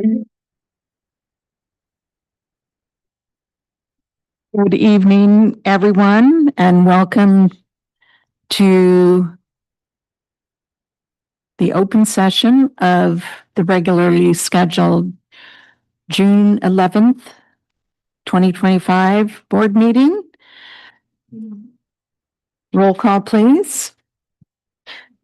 Good evening, everyone, and welcome to the open session of the regularly scheduled June 11th, 2025 board meeting. Roll call, please.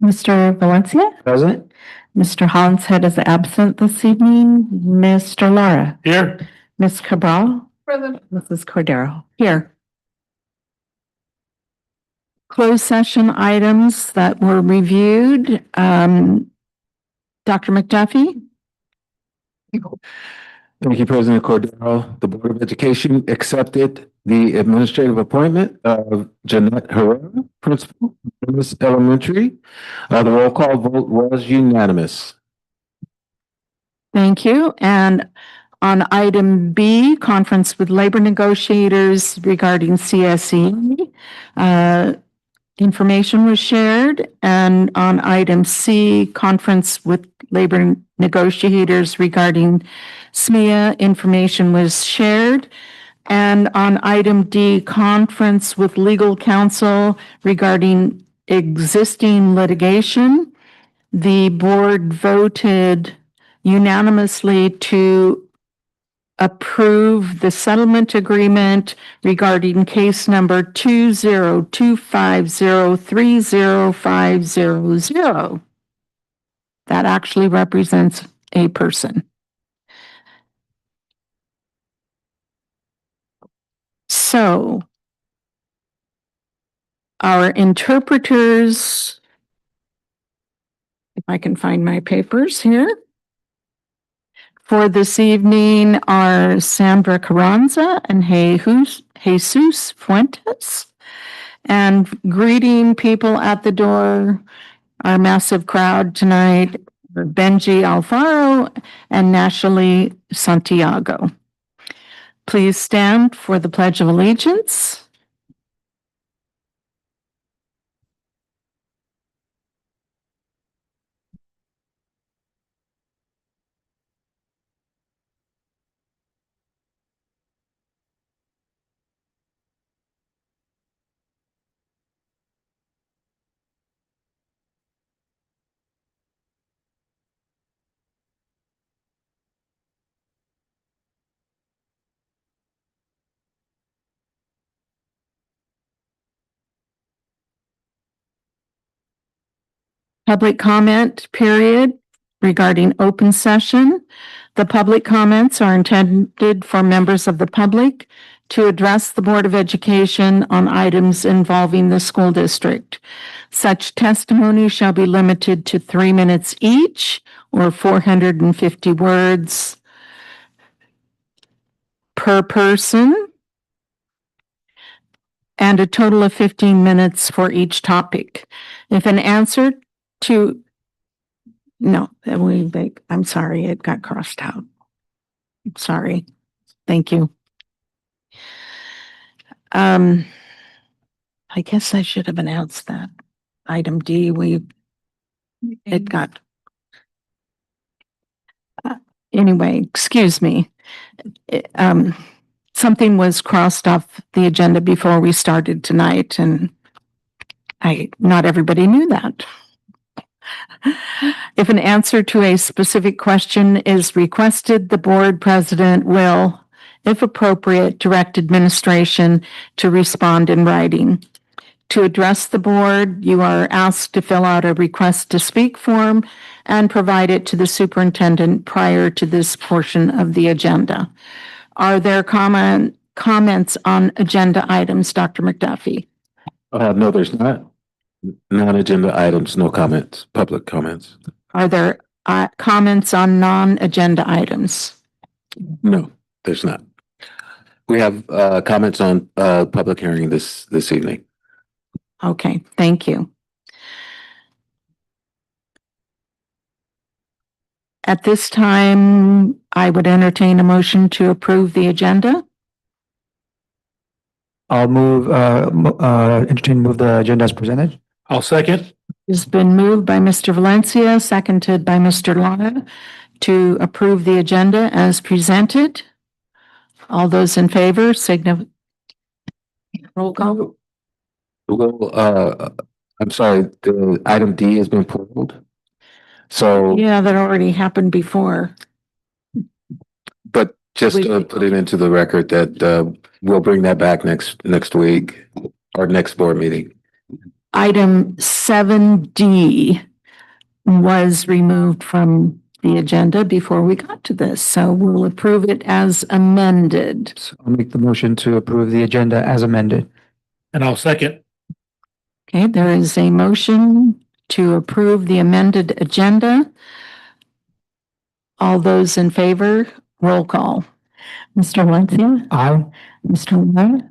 Mr. Valencia? Present. Mr. Hollinshead is absent this evening. Mr. Lara? Here. Ms. Cabral? Present. Mrs. Cordero? Here. Closed session items that were reviewed. Dr. McDuffie? Thank you, President Cordero. The Board of Education accepted the administrative appointment of Jeanette Herrera, Principal, Miss Elementary. The roll call vote was unanimous. Thank you. And on item B, conference with labor negotiators regarding CSE, information was shared. And on item C, conference with labor negotiators regarding SMEA, information was shared. And on item D, conference with legal counsel regarding existing litigation, the board voted unanimously to approve the settlement agreement regarding case number 20250305000. That actually represents a person. So our interpreters, if I can find my papers here, for this evening are Sandra Carranza and Jesus Fuentes. And greeting people at the door, our massive crowd tonight, Benji Alfaro and Nashali Santiago. Please stand for the Pledge of Allegiance. Public comment period regarding open session. The public comments are intended for members of the public to address the Board of Education on items involving the school district. Such testimony shall be limited to 3 minutes each or 450 words per person, and a total of 15 minutes for each topic. If an answer to, no, I'm sorry, it got crossed out. Sorry. Thank you. I guess I should have announced that. Item D, it got, anyway, excuse me. Something was crossed off the agenda before we started tonight, and not everybody knew that. If an answer to a specific question is requested, the board president will, if appropriate, direct administration to respond in writing. To address the board, you are asked to fill out a request to speak form and provide it to the superintendent prior to this portion of the agenda. Are there comments on agenda items, Dr. McDuffie? No, there's not. Non-agenda items, no comments, public comments. Are there comments on non-agenda items? No, there's not. We have comments on public hearing this evening. Okay, thank you. At this time, I would entertain a motion to approve the agenda. I'll move the agenda as presented. I'll second. It's been moved by Mr. Valencia, seconded by Mr. Lara, to approve the agenda as presented? All those in favor, signify. Roll call. Well, I'm sorry, the item D has been pulled. So, Yeah, that already happened before. but just to put it into the record that we'll bring that back next week or next board meeting. Item 7D was removed from the agenda before we got to this, so we'll approve it as amended. So I'll make the motion to approve the agenda as amended. And I'll second. Okay, there is a motion to approve the amended agenda. All those in favor, roll call. Mr. Valencia? Aye. Mr. Lemire?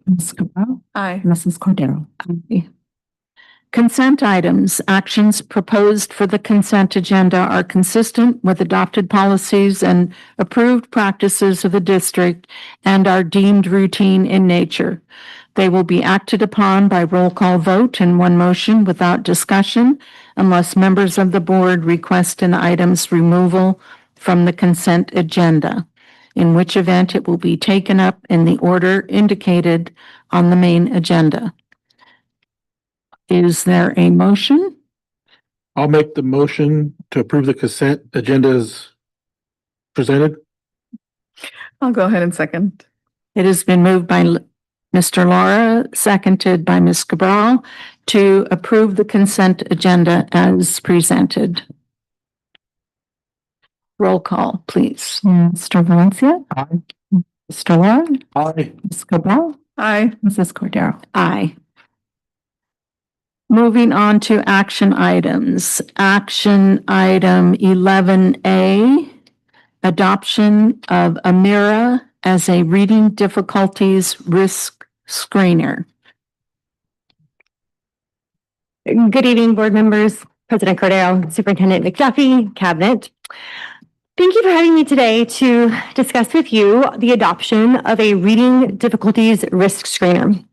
Ms. Cabral? Aye. Mrs. Cordero? Aye. Consent items. Actions proposed for the consent agenda are consistent with adopted policies and approved practices of the district and are deemed routine in nature. They will be acted upon by roll call vote in one motion without discussion unless members of the board request an item's removal from the consent agenda, in which event it will be taken up in the order indicated on the main agenda. Is there a motion? I'll make the motion to approve the consent agenda as presented. I'll go ahead and second. It has been moved by Mr. Laura, seconded by Ms. Cabral, to approve the consent agenda as presented. Roll call, please. Mr. Valencia? Aye. Mr. Laura? Aye. Ms. Cabral? Aye. Mrs. Cordero? Aye. Moving on to action items. Action item 11A, adoption of Amira as a reading difficulties risk screener. Good evening, board members, President Cordero, Superintendent McDuffie, Cabinet. Thank you for having me today to discuss with you the adoption of a reading difficulties risk screener.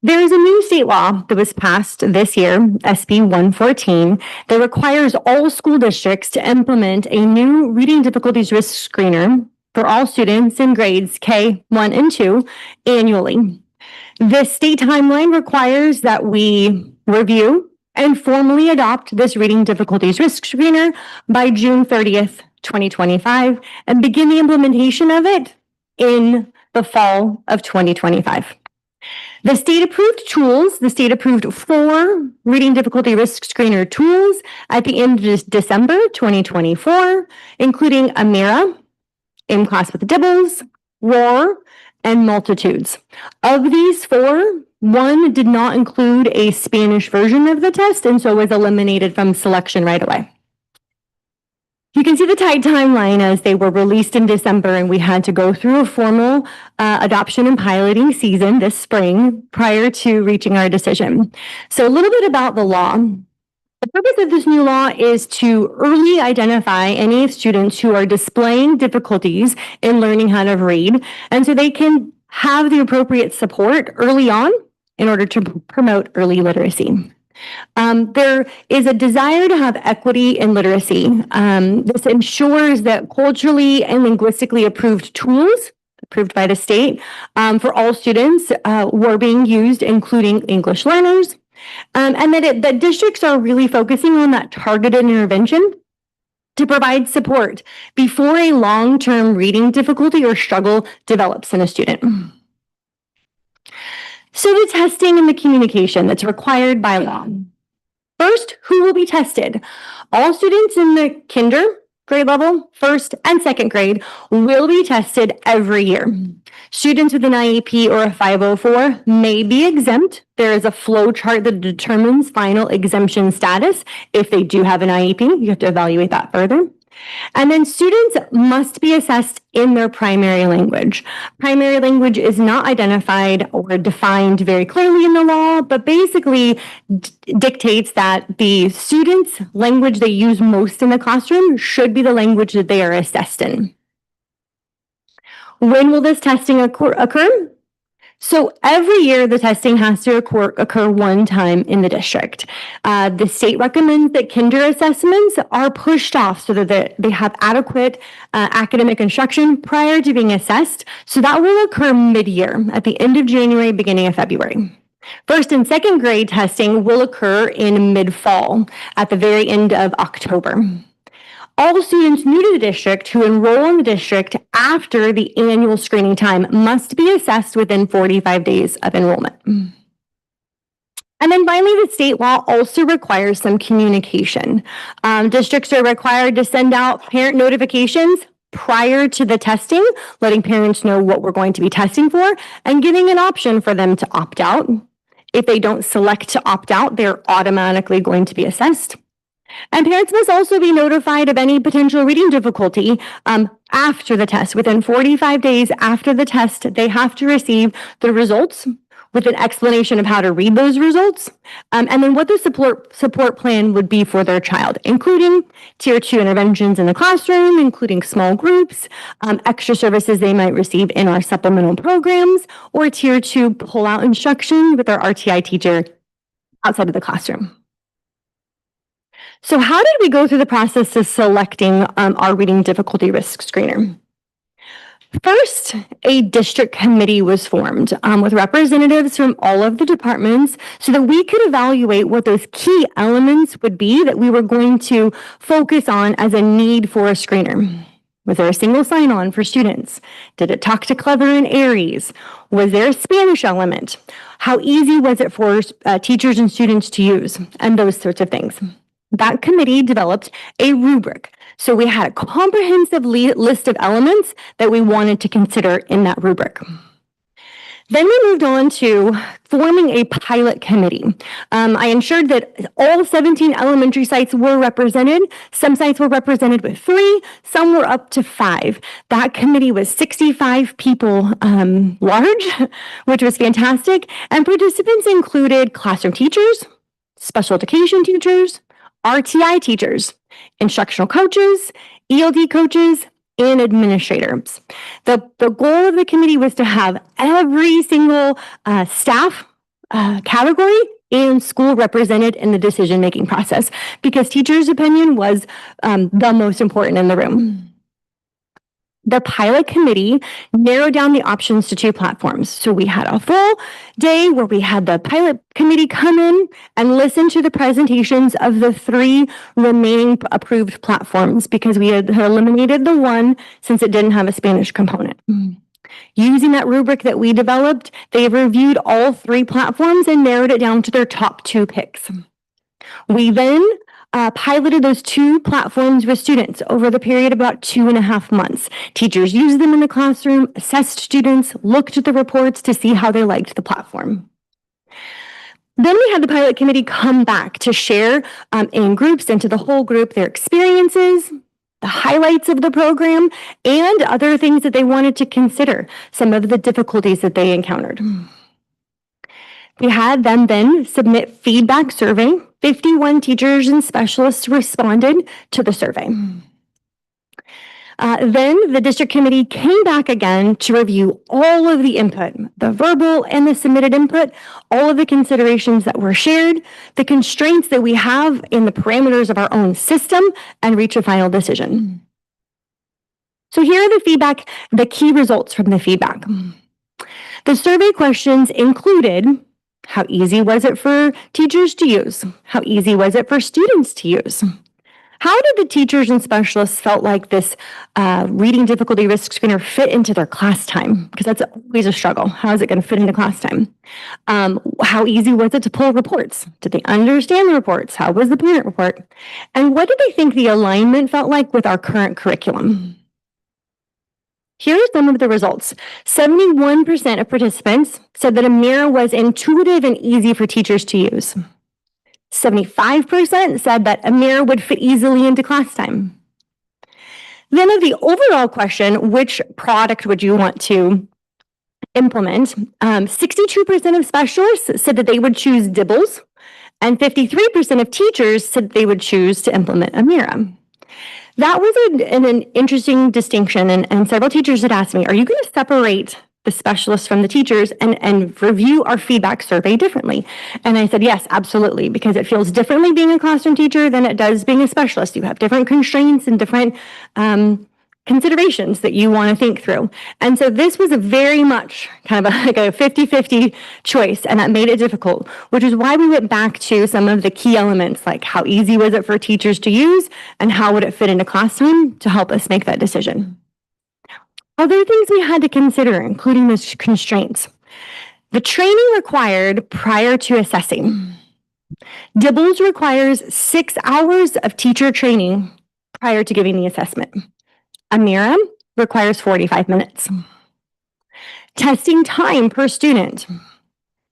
There is a new state law that was passed this year, SB 114, that requires all school districts to implement a new reading difficulties risk screener for all students in grades K 1 and 2 annually. This state timeline requires that we review and formally adopt this reading difficulties risk screener by June 30th, 2025, and begin the implementation of it in the fall of 2025. The state approved 4 reading difficulty risk screener tools at the end of December 2024, including Amira, In Class with Dibbles, Roar, and Multitudes. Of these 4, 1 did not include a Spanish version of the test and so was eliminated from selection right away. You can see the tight timeline as they were released in December and we had to go through a formal adoption and piloting season this spring prior to reaching our decision. So a little bit about the law. The purpose of this new law is to early identify any students who are displaying difficulties in learning how to read, and so they can have the appropriate support early on in order to promote early literacy. There is a desire to have equity in literacy. This ensures that culturally and linguistically approved tools, approved by the state, for all students were being used, including English learners, and that districts are really focusing on that targeted intervention to provide support before a long-term reading difficulty or struggle develops in a student. So the testing and the communication that's required by law. First, who will be tested? All students in the kinder grade level, first and second grade, will be tested every year. Students with an IEP or a 504 may be exempt. There is a flow chart that determines final exemption status. If they do have an IEP, you have to evaluate that further. And then students must be assessed in their primary language. Primary language is not identified or defined very clearly in the law, but basically dictates that the students' language they use most in the classroom should be the language that they are assessed in. When will this testing occur? So every year, the testing has to occur one time in the district. The state recommends that kinder assessments are pushed off so that they have adequate academic instruction prior to being assessed. So that will occur mid-year, at the end of January, beginning of February. First and second grade testing will occur in mid-fall, at the very end of October. All students new to the district who enroll in the district after the annual screening time must be assessed within 45 days of enrollment. And then finally, the state law also requires some communication. Districts are required to send out parent notifications prior to the testing, letting parents know what we're going to be testing for and giving an option for them to opt out. If they don't select to opt out, they're automatically going to be assessed. And parents must also be notified of any potential reading difficulty after the test. Within 45 days after the test, they have to receive the results with an explanation of how to read those results, and then what the support plan would be for their child, including Tier 2 interventions in the classroom, including small groups, extra services they might receive in our supplemental programs, or Tier 2 pull-out instruction with our RTI teacher outside of the classroom. So how did we go through the process of selecting our reading difficulty risk screener? First, a district committee was formed with representatives from all of the departments so that we could evaluate what those key elements would be that we were going to focus on as a need for a screener. Was there a single sign-on for students? Did it talk to Clever and Aries? Was there a Spanish element? How easy was it for teachers and students to use? And those sorts of things. That committee developed a rubric. So we had a comprehensive list of elements that we wanted to consider in that rubric. Then we moved on to forming a pilot committee. I ensured that all 17 elementary sites were represented. Some sites were represented with 3, some were up to 5. That committee was 65 people large, which was fantastic. And participants included classroom teachers, special education teachers, RTI teachers, instructional coaches, ELD coaches, and administrators. The goal of the committee was to have every single staff category and school represented in the decision-making process because teachers' opinion was the most important in the room. The pilot committee narrowed down the options to 2 platforms. So we had a full day where we had the pilot committee come in and listen to the presentations of the 3 remaining approved platforms because we had eliminated the one since it didn't have a Spanish component. Using that rubric that we developed, they reviewed all 3 platforms and narrowed it down to their top 2 picks. We then piloted those 2 platforms with students over the period of about 2.5 months. Teachers used them in the classroom, assessed students, looked at the reports to see how they liked the platform. Then we had the pilot committee come back to share in groups and to the whole group their experiences, the highlights of the program, and other things that they wanted to consider, some of the difficulties that they encountered. We had them then submit feedback survey. 51 teachers and specialists responded to the survey. Then the district committee came back again to review all of the input, the verbal and the submitted input, all of the considerations that were shared, the constraints that we have in the parameters of our own system, and reach a final decision. So here are the key results from the feedback. The survey questions included: how easy was it for teachers to use? How easy was it for students to use? How did the teachers and specialists felt like this reading difficulty risk screener fit into their class time? Because that's always a struggle. How is it going to fit into class time? How easy was it to pull reports? Did they understand the reports? How was the parent report? And what did they think the alignment felt like with our current curriculum? Here are some of the results. 71% of participants said that a mirror was intuitive and easy for teachers to use. 75% said that a mirror would fit easily into class time. Then of the overall question, which product would you want to implement? 62% of specialists said that they would choose Dibbles, and 53% of teachers said they would choose to implement a mirror. That was an interesting distinction, and several teachers had asked me, are you going to separate the specialists from the teachers and review our feedback survey differently? And I said, yes, absolutely, because it feels differently being a classroom teacher than it does being a specialist. You have different constraints and different considerations that you want to think through. And so this was a very much kind of like a 50-50 choice, and that made it difficult, which is why we went back to some of the key elements, like how easy was it for teachers to use and how would it fit into class time to help us make that decision. Other things we had to consider, including those constraints. The training required prior to assessing. DIBELS requires 6 hours of teacher training prior to giving the assessment. AMIRA requires 45 minutes. Testing time per student.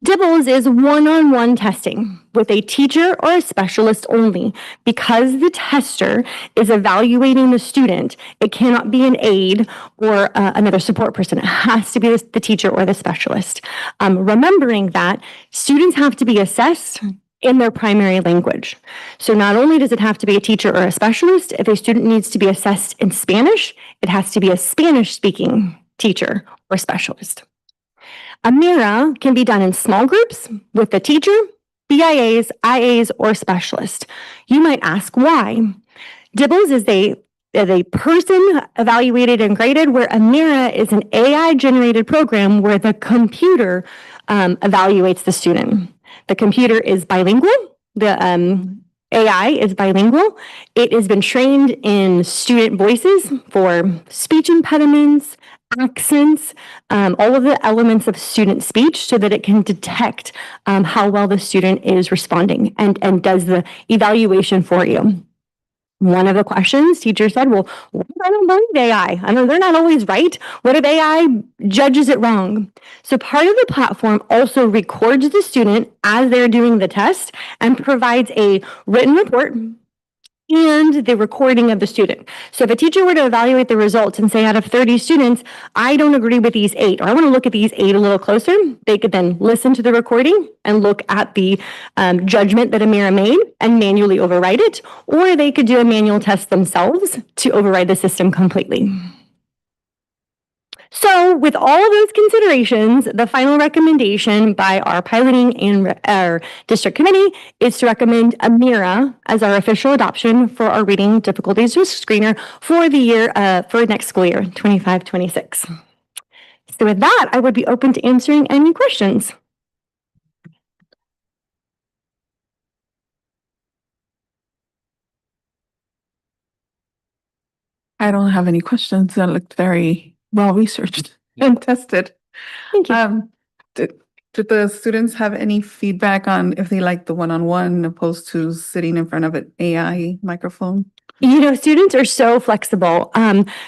DIBELS is one-on-one testing with a teacher or a specialist only. Because the tester is evaluating the student, it cannot be an aide or another support person. It has to be the teacher or the specialist. Remembering that students have to be assessed in their primary language. So not only does it have to be a teacher or a specialist, if a student needs to be assessed in Spanish, it has to be a Spanish-speaking teacher or specialist. AMIRA can be done in small groups with the teacher, BIAs, IAs, or specialist. You might ask why. DIBELS is a person evaluated and graded, where AMIRA is an AI-generated program where the computer evaluates the student. The computer is bilingual. The AI is bilingual. It has been trained in student voices for speech impediments, accents, all of the elements of student speech so that it can detect how well the student is responding and does the evaluation for you. One of the questions teacher said, well, what if I don't believe AI? I know they're not always right. What if AI judges it wrong? So part of the platform also records the student as they're doing the test and provides a written report and the recording of the student. So if a teacher were to evaluate the results and say out of 30 students, I don't agree with these 8, or I want to look at these 8 a little closer, they could then listen to the recording and look at the judgment that AMIRA made and manually override it, or they could do a manual test themselves to override the system completely. So with all of those considerations, the final recommendation by our piloting and our district committee is to recommend AMIRA as our official adoption for our reading difficulties risk screener for the year, for next school year, 25-26. So with that, I would be open to answering any questions. I don't have any questions. That looked very well researched and tested. Thank you. Did the students have any feedback on if they like the one-on-one opposed to sitting in front of an AI microphone? You know, students are so flexible.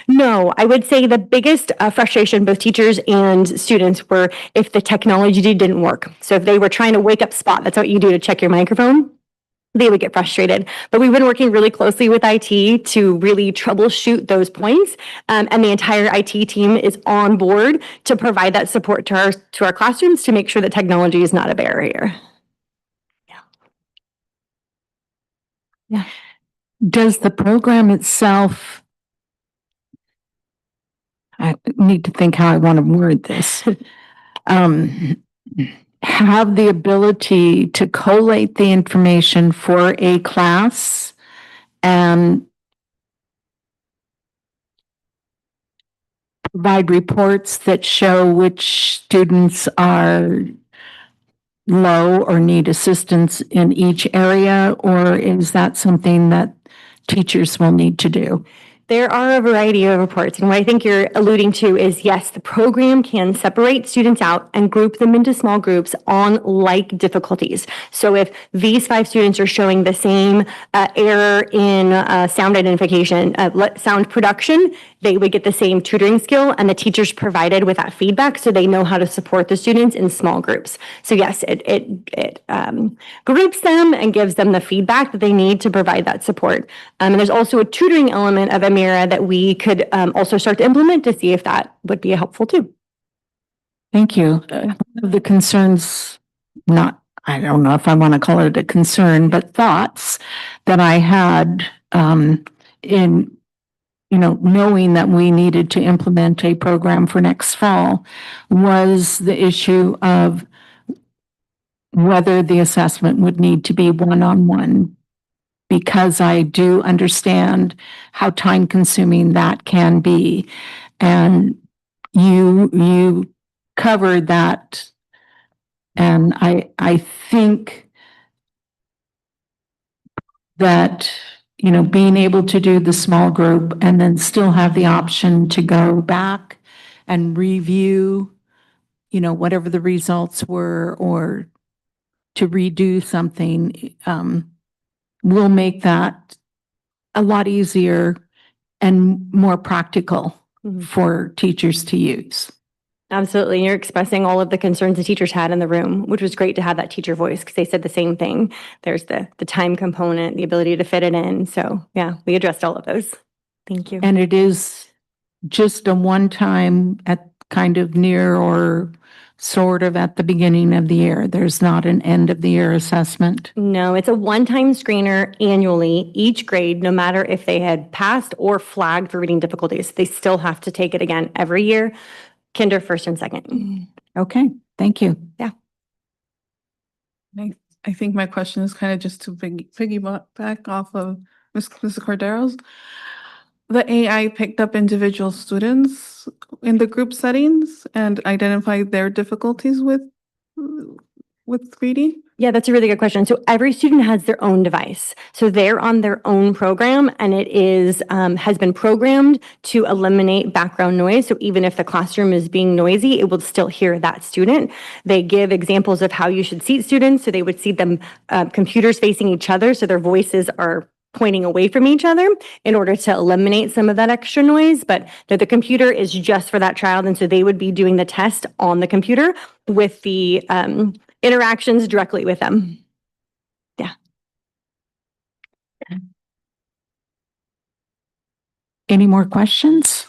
No, I would say the biggest frustration, both teachers and students, were if the technology didn't work. So if they were trying to wake up Spot, that's what you do to check your microphone, they would get frustrated. But we've been working really closely with IT to really troubleshoot those points. And the entire IT team is on board to provide that support to our classrooms to make sure that technology is not a barrier. Yeah. Does the program itself, I need to think how I want to word this, have the ability to collate the information for a class and provide reports that show which students are low or need assistance in each area, or is that something that teachers will need to do? There are a variety of reports, and what I think you're alluding to is, yes, the program can separate students out and group them into small groups on like difficulties. So if these 5 students are showing the same error in sound identification, sound production, they would get the same tutoring skill, and the teachers provided with that feedback so they know how to support the students in small groups. So yes, it groups them and gives them the feedback that they need to provide that support. And there's also a tutoring element of AMIRA that we could also start to implement to see if that would be helpful too. Thank you. One of the concerns, I don't know if I want to call it a concern, but thoughts that I had in knowing that we needed to implement a program for next fall, was the issue of whether the assessment would need to be one-on-one, because I do understand how time-consuming that can be. And you covered that. And I think that, being able to do the small group and then still have the option to go back and review, whatever the results were, or to redo something, will make that a lot easier and more practical for teachers to use. Absolutely. You're expressing all of the concerns the teachers had in the room, which was great to have that teacher voice because they said the same thing. There's the time component, the ability to fit it in. So yeah, we addressed all of those. Thank you. And it is just a one-time at kind of near or sort of at the beginning of the year. There's not an end of the year assessment. No, it's a one-time screener annually, each grade, no matter if they had passed or flagged for reading difficulties. They still have to take it again every year. Kinder, first and second. Okay, thank you. Yeah. I think my question is kind of just to piggyback off of Mrs. Cordero's. The AI picked up individual students in the group settings and identified their difficulties with reading? Yeah, that's a really good question. So every student has their own device. So they're on their own program, and it is has been programmed to eliminate background noise. So even if the classroom is being noisy, it will still hear that student. They give examples of how you should seat students. So they would seat them computers facing each other, so their voices are pointing away from each other in order to eliminate some of that extra noise. But the computer is just for that child, and so they would be doing the test on the computer with the interactions directly with them. Yeah. Any more questions?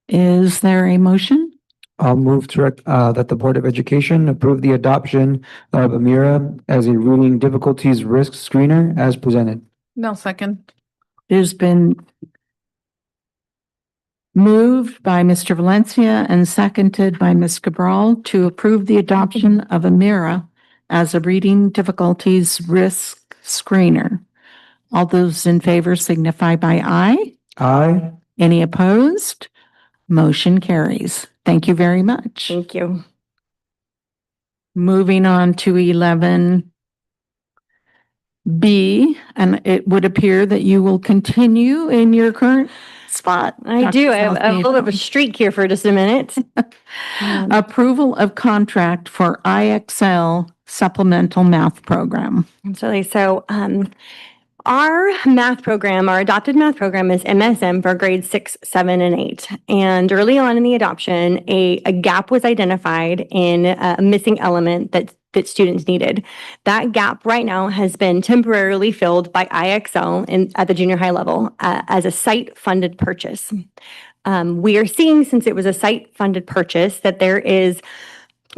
Is there a motion? I'll move that the Board of Education approve the adoption of Amira as a reading difficulties risk screener as presented. No, second. It has been moved by Mr. Valencia and seconded by Ms. Cabral to approve the adoption of Amira as a reading difficulties risk screener. All those in favor signify by aye. Aye. Any opposed? Motion carries. Thank you very much. Thank you. Moving on to 11B, and it would appear that you will continue in your current spot. I do. I have a little bit of a streak here for just a minute. Approval of contract for IXL supplemental math program. Absolutely. So our math program, our adopted math program is MSM for grades 6, 7, and 8. And early on in the adoption, a gap was identified in a missing element that students needed. That gap right now has been temporarily filled by IXL at the junior high level as a site-funded purchase. We are seeing, since it was a site-funded purchase, that there is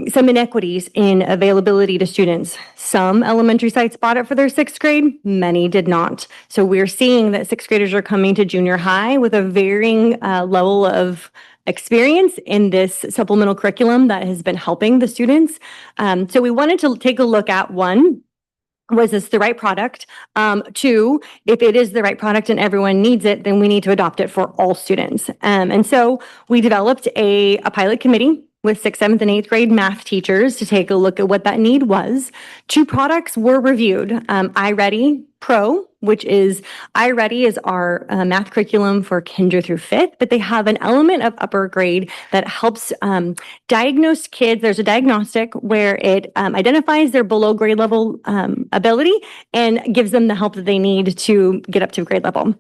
some inequities in availability to students. Some elementary sites bought it for their 6th grade, many did not. So we're seeing that 6th graders are coming to junior high with a varying level of experience in this supplemental curriculum that has been helping the students. So we wanted to take a look at, one, was this the right product? 2, if it is the right product and everyone needs it, then we need to adopt it for all students. And so we developed a pilot committee with 6th, 7th, and 8th grade math teachers to take a look at what that need was. 2 products were reviewed. iReady Pro, which is iReady is our math curriculum for kinder through 5th, but they have an element of upper grade that helps diagnose kids. There's a diagnostic where it identifies their below grade level ability and gives them the help that they need to get up to grade level.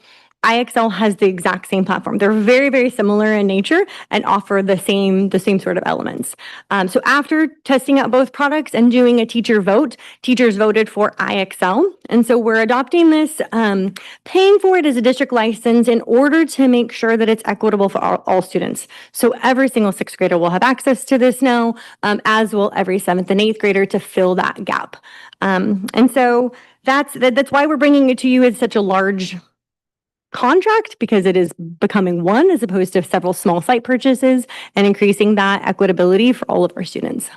IXL has the exact same platform. They're very, very similar in nature and offer the same sort of elements. So after testing out both products and doing a teacher vote, teachers voted for IXL. And so we're adopting this, paying for it as a district license in order to make sure that it's equitable for all students. So every single 6th grader will have access to this now, as will every 7th and 8th grader to fill that gap. And so that's why we're bringing it to you as such a large contract because it is becoming one as opposed to several small site purchases and increasing that equitability for all of our students.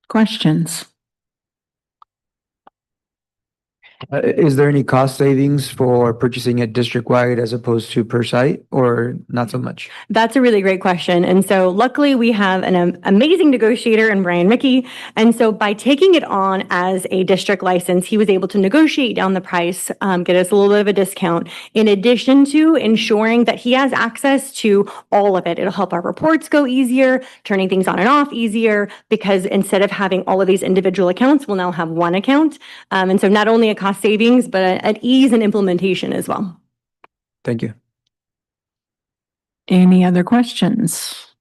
Questions? Is there any cost savings for purchasing it district-wide as opposed to per site, or not so much? That's a really great question. And so luckily we have an amazing negotiator in Brian Mickey. And so by taking it on as a district license, he was able to negotiate down the price, get us a little bit of a discount, in addition to ensuring that he has access to all of it. It'll help our reports go easier, turning things on and off easier, because instead of having all of these individual accounts, we'll now have one account. And so not only a cost savings, but an ease in implementation as well. Thank you. Any other questions?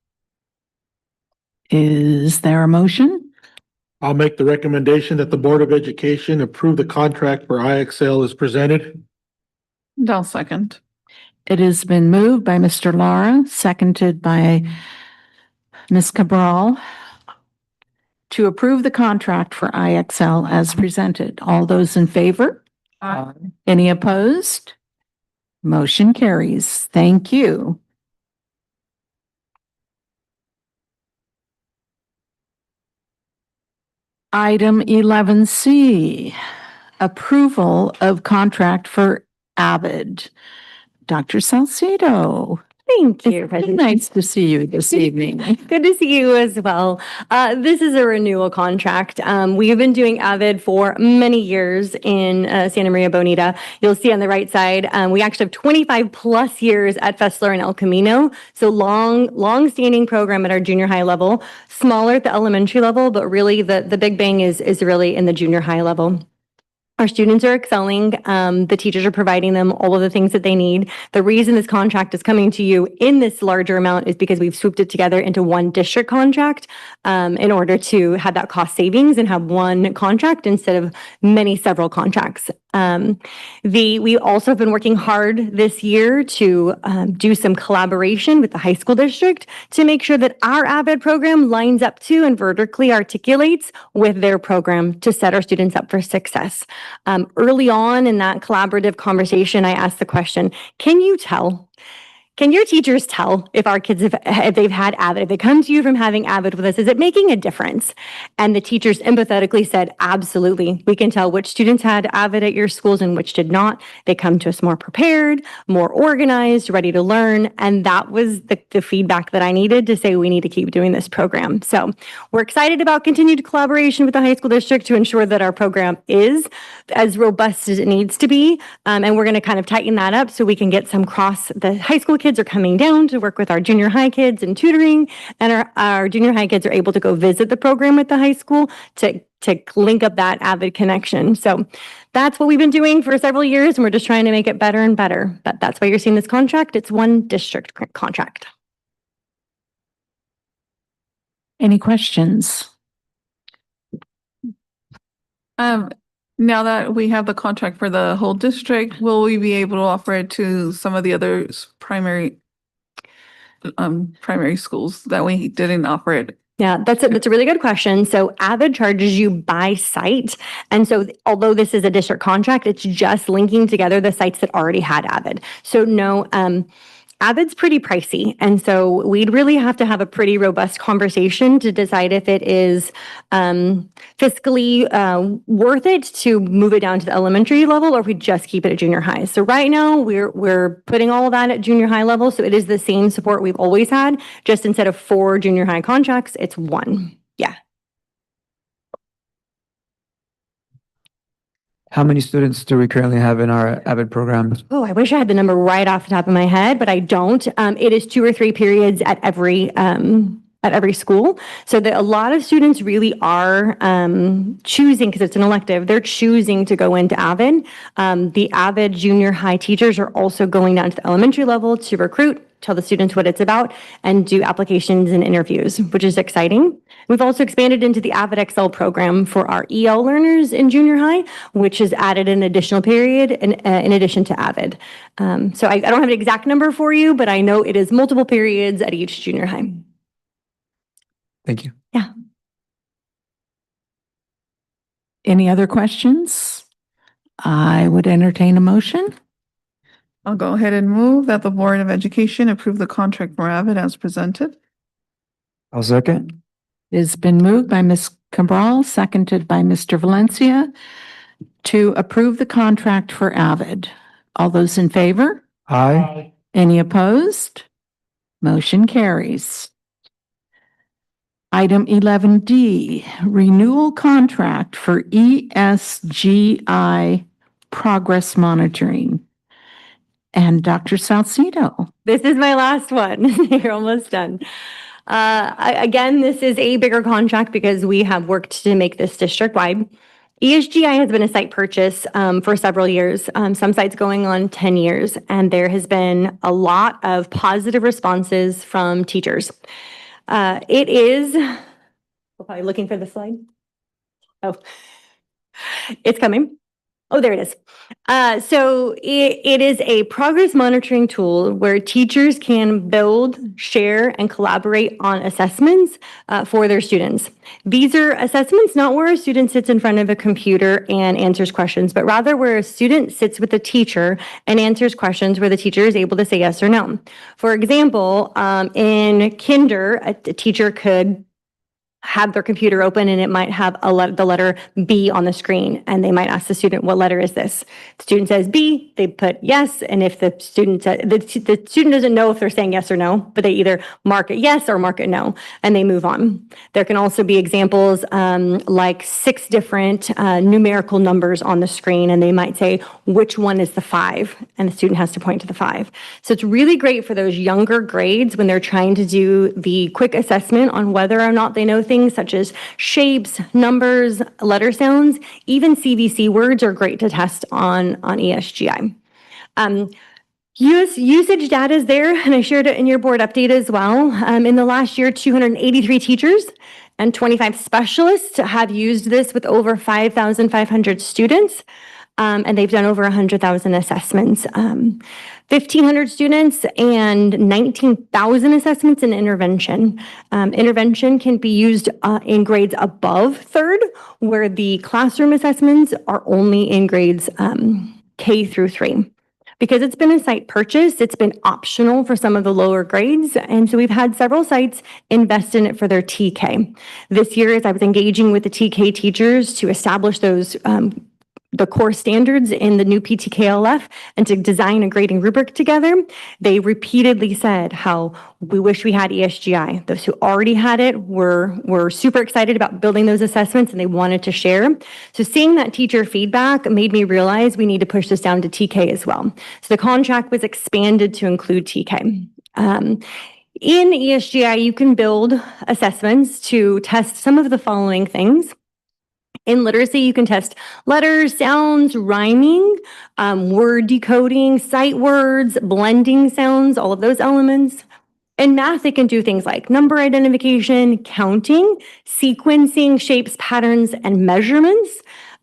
Is there a motion? I'll make the recommendation that the Board of Education approve the contract for IXL as presented. I'll second. It has been moved by Mr. Lara, seconded by Ms. Cabral, to approve the contract for IXL as presented. All those in favor? Aye. Any opposed? Motion carries. Thank you. Item 11C, approval of contract for Avid. Dr. Salcedo, Thank you, it's President. nice to see you this evening. Good to see you as well. This is a renewal contract. We have been doing Avid for many years in Santa Maria Bonita. You'll see on the right side, we actually have 25 plus years at Fessler and El Camino. So long-standing program at our junior high level, smaller at the elementary level, but really the big bang is really in the junior high level. Our students are excelling. The teachers are providing them all of the things that they need. The reason this contract is coming to you in this larger amount is because we've swooped it together into one district contract in order to have that cost savings and have one contract instead of several contracts. We also have been working hard this year to do some collaboration with the high school district to make sure that our Avid program lines up to and vertically articulates with their program to set our students up for success. Early on in that collaborative conversation, I asked the question, can your teachers tell if our kids, if they've had Avid, if they come to you from having Avid with us, is it making a difference? And the teachers empathetically said, absolutely. We can tell which students had Avid at your schools and which did not. They come to us more prepared, more organized, ready to learn. And that was the feedback that I needed to say we need to keep doing this program. So we're excited about continued collaboration with the high school district to ensure that our program is as robust as it needs to be. And we're going to kind of tighten that up so we can get some the high school kids are coming down to work with our junior high kids in tutoring, and our junior high kids are able to go visit the program at the high school to link up that Avid connection. So that's what we've been doing for several years, and we're just trying to make it better and better. But that's why you're seeing this contract. It's one district contract. Any questions? Now that we have the contract for the whole district, will we be able to offer it to some of the other primary schools that we didn't offer it? Yeah, that's a really good question. So Avid charges you by site. And so although this is a district contract, it's just linking together the sites that already had Avid. So no, Avid's pretty pricey. And so we'd really have to have a pretty robust conversation to decide if it is fiscally worth it to move it down to the elementary level, or if we just keep it at junior high. So right now we're putting all of that at junior high level. So it is the same support we've always had, just instead of 4 junior high contracts, it's 1. Yeah. How many students do we currently have in our Avid program? Oh, I wish I had the number right off the top of my head, but I don't. It is 2 or 3 periods at every school. So that a lot of students really are choosing, because it's an elective, they're choosing to go into Avid. The Avid junior high teachers are also going down to the elementary level to recruit, tell the students what it's about, and do applications and interviews, which is exciting. We've also expanded into the Avid Excel program for our EL learners in junior high, which has added an additional period in addition to Avid. So I don't have an exact number for you, but I know it is multiple periods at each junior high. Thank you. Yeah. Any other questions? I would entertain a motion. I'll go ahead and move that the Board of Education approve the contract for Avid as presented. I'll second. It's been moved by Ms. Cabral, seconded by Mr. Valencia to approve the contract for Avid. All those in favor? Aye. Any opposed? Motion carries. Item 11D, renewal contract for ESGI progress monitoring. And Dr. Salcido. This is my last one. You're almost done. Again, this is a bigger contract because we have worked to make this district-wide. ESGI has been a site purchase for several years, some sites going on 10 years, and there has been a lot of positive responses from teachers. It is, we're probably looking for the slide. Oh, it's coming. Oh, there it is. So it is a progress monitoring tool where teachers can build, share, and collaborate on assessments for their students. These are assessments not where a student sits in front of a computer and answers questions, but rather where a student sits with the teacher and answers questions where the teacher is able to say yes or no. For example, in kinder, a teacher could have their computer open and it might have the letter B on the screen, and they might ask the student, what letter is this? The student says B, they put yes, and if the student the student doesn't know if they're saying yes or no, but they either mark it yes or mark it no, and they move on. There can also be examples like 6 different numerical numbers on the screen, and they might say, which one is the 5? And the student has to point to the 5. So it's really great for those younger grades when they're trying to do the quick assessment on whether or not they know things such as shapes, numbers, letter sounds. Even CVC words are great to test on ESGI. Usage data is there, and I shared it in your board update as well. In the last year, 283 teachers and 25 specialists have used this with over 5,500 students. And they've done over 100,000 assessments, 1,500 students and 19,000 assessments in intervention. Intervention can be used in grades above 3rd, where the classroom assessments are only in grades K through 3. Because it's been a site purchase, it's been optional for some of the lower grades, and so we've had several sites invest in it for their TK. This year, as I was engaging with the TK teachers to establish those the core standards in the new PTKLF and to design a grading rubric together, they repeatedly said how we wish we had ESGI. Those who already had it were super excited about building those assessments and they wanted to share. So seeing that teacher feedback made me realize we need to push this down to TK as well. So the contract was expanded to include TK. In ESGI, you can build assessments to test some of the following things. In literacy, you can test letters, sounds, rhyming, word decoding, sight words, blending sounds, all of those elements. In math, it can do things like number identification, counting, sequencing, shapes, patterns, and measurements.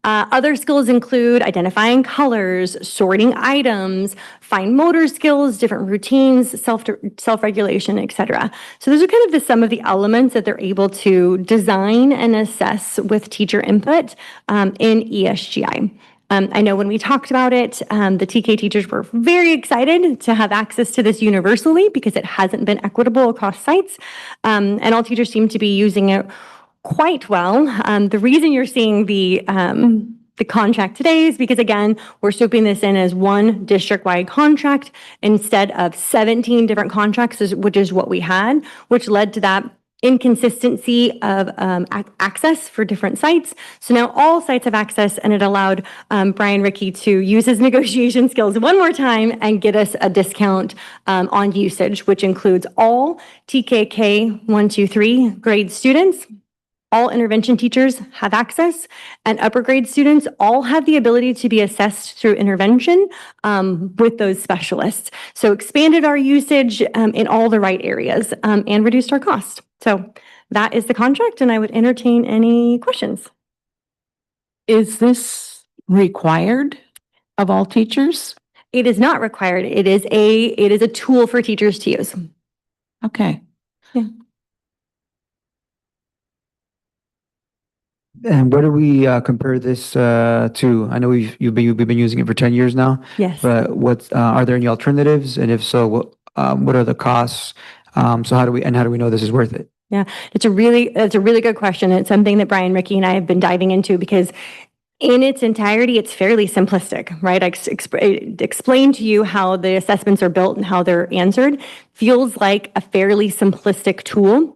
Other skills include identifying colors, sorting items, fine motor skills, different routines, self-regulation, etc. So those are kind of some of the elements that they're able to design and assess with teacher input in ESGI. I know when we talked about it, the TK teachers were very excited to have access to this universally because it hasn't been equitable across sites, and all teachers seem to be using it quite well. The reason you're seeing the contract today is because, again, we're swooping this in as one district-wide contract instead of 17 different contracts, which is what we had, which led to that inconsistency of access for different sites. So now all sites have access, and it allowed Brian Rickey to use his negotiation skills one more time and get us a discount on usage, which includes all TKK 1, 2, 3 grade students. All intervention teachers have access, and upper grade students all have the ability to be assessed through intervention with those specialists. So expanded our usage in all the right areas and reduced our cost. So that is the contract, and I would entertain any questions. Is this required of all teachers? It is not required. It is a tool for teachers to use. Okay. Yeah. And what do we compare this to? I know you've been using it for 10 years now, Yes. but what's are there any alternatives? And if so, what are the costs? So how do we know this is worth it? It's a really good question. It's something that Brian, Ricky, and I have been diving into because in its entirety, it's fairly simplistic, right? I explained to you how the assessments are built and how they're answered. Feels like a fairly simplistic tool.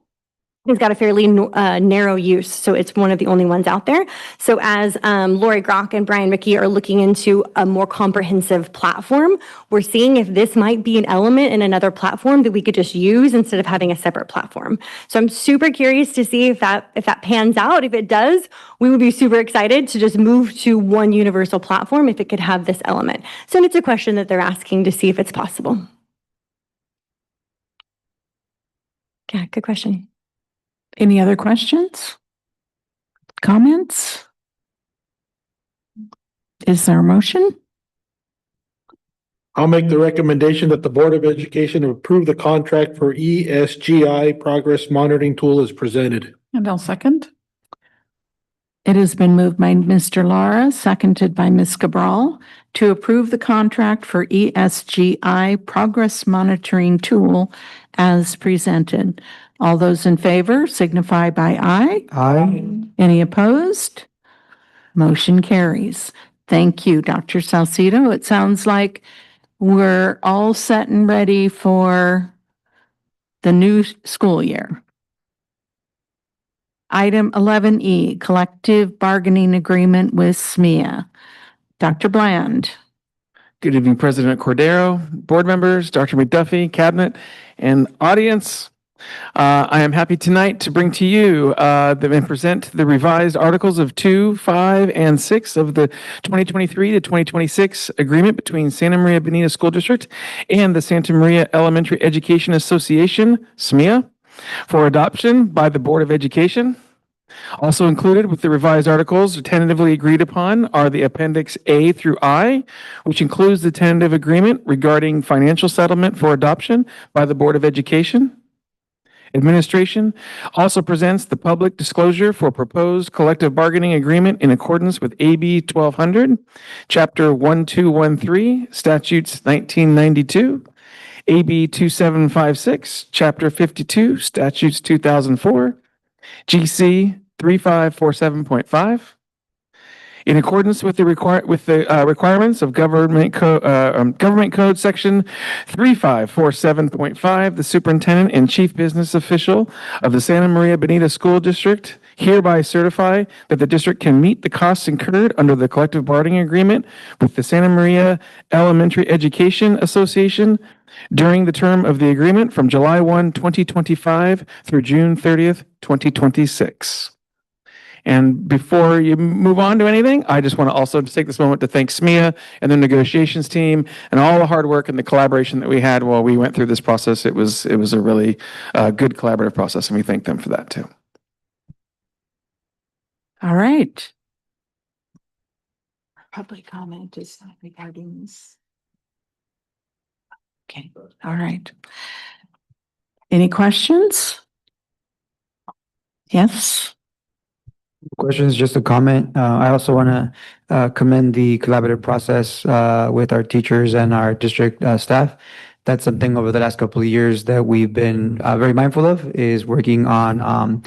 It's got a fairly narrow use, so it's one of the only ones out there. So as Lori Grock and Brian Ricky are looking into a more comprehensive platform, we're seeing if this might be an element in another platform that we could just use instead of having a separate platform. So I'm super curious to see if that pans out. If it does, we would be super excited to just move to one universal platform if it could have this element. So it's a question that they're asking to see if it's possible. Yeah, good question. Any other questions? Comments? Is there a motion? I'll make the recommendation that the Board of Education approve the contract for ESGI progress monitoring tool as presented. And I'll second. It has been moved by Mr. Lara, seconded by Ms. Cabral, to approve the contract for ESGI progress monitoring tool as presented. All those in favor signify by aye. Aye. Any opposed? Motion carries. Thank you, Dr. Salcido. It sounds like we're all set and ready for the new school year. Item 11E, collective bargaining agreement with SMEA. Dr. Bland. Good evening, President Cordero, board members, Dr. McDuffie, cabinet, and audience. I am happy tonight to bring to you and present the revised Articles of 2, 5, and 6 of the 2023 to 2026 agreement between Santa Maria Bonita School District and the Santa Maria Elementary Education Association, SMEA, for adoption by the Board of Education. Also included with the revised articles tentatively agreed upon are the Appendix A through I, which includes the tentative agreement regarding financial settlement for adoption by the Board of Education. Administration also presents the public disclosure for proposed collective bargaining agreement in accordance with AB 1200, Chapter 1213, Statutes 1992, AB 2756, Chapter 52, Statutes 2004, GC 3547.5. In accordance with the requirements of Government Code Section 3547.5, the superintendent and chief business official of the Santa Maria Bonita School District hereby certify that the district can meet the costs incurred under the collective bargaining agreement with the Santa Maria Elementary Education Association during the term of the agreement from July 1, 2025 through June 30th, 2026. And before you move on to anything, I just want to also take this moment to thank SMEA and their negotiations team and all the hard work and the collaboration that we had while we went through this process. It was a really good collaborative process, and we thank them for that too. All right. Public comment is not regarding this. Okay, all right. Any questions? Yes? Questions, just a comment. I also want to commend the collaborative process with our teachers and our district staff. That's something over the last couple of years that we've been very mindful of, is working on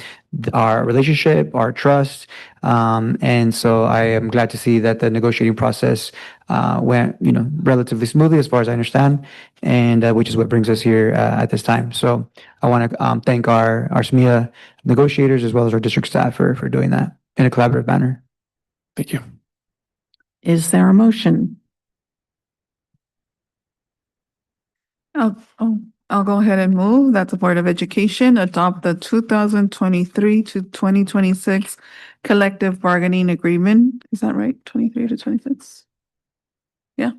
our relationship, our trust. And so I am glad to see that the negotiating process went, relatively smoothly as far as I understand, and which is what brings us here at this time. So I want to thank our SMEA negotiators as well as our district staff for doing that in a collaborative manner. Thank you. Is there a motion? I'll go ahead and move that the Board of Education adopt the 2023 to 2026 collective bargaining agreement. Is that right? 23 to 26? Yeah.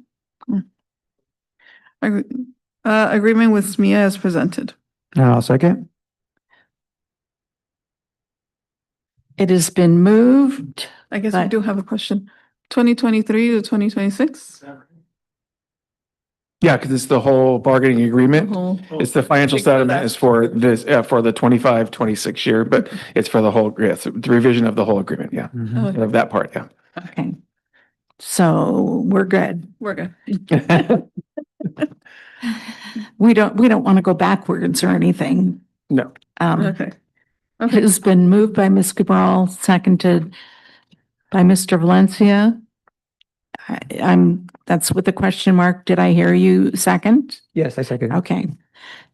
Agreement with SMEA as presented. And I'll second. It has been moved. I guess we But- do have a question. 2023 to 2026? Yeah, because it's the whole bargaining agreement. It's the financial settlement is for this, for the 25-26 year, but it's for the whole, yes, the revision of the whole agreement, yeah, Mhm. of that part, yeah. Okay. So we're good. We're good. We don't want to go backwards or anything. No. Okay. It Okay. has been moved by Ms. Cabral, seconded by Mr. Valencia. That's with a question mark. Did I hear you second? Yes, I second. Okay.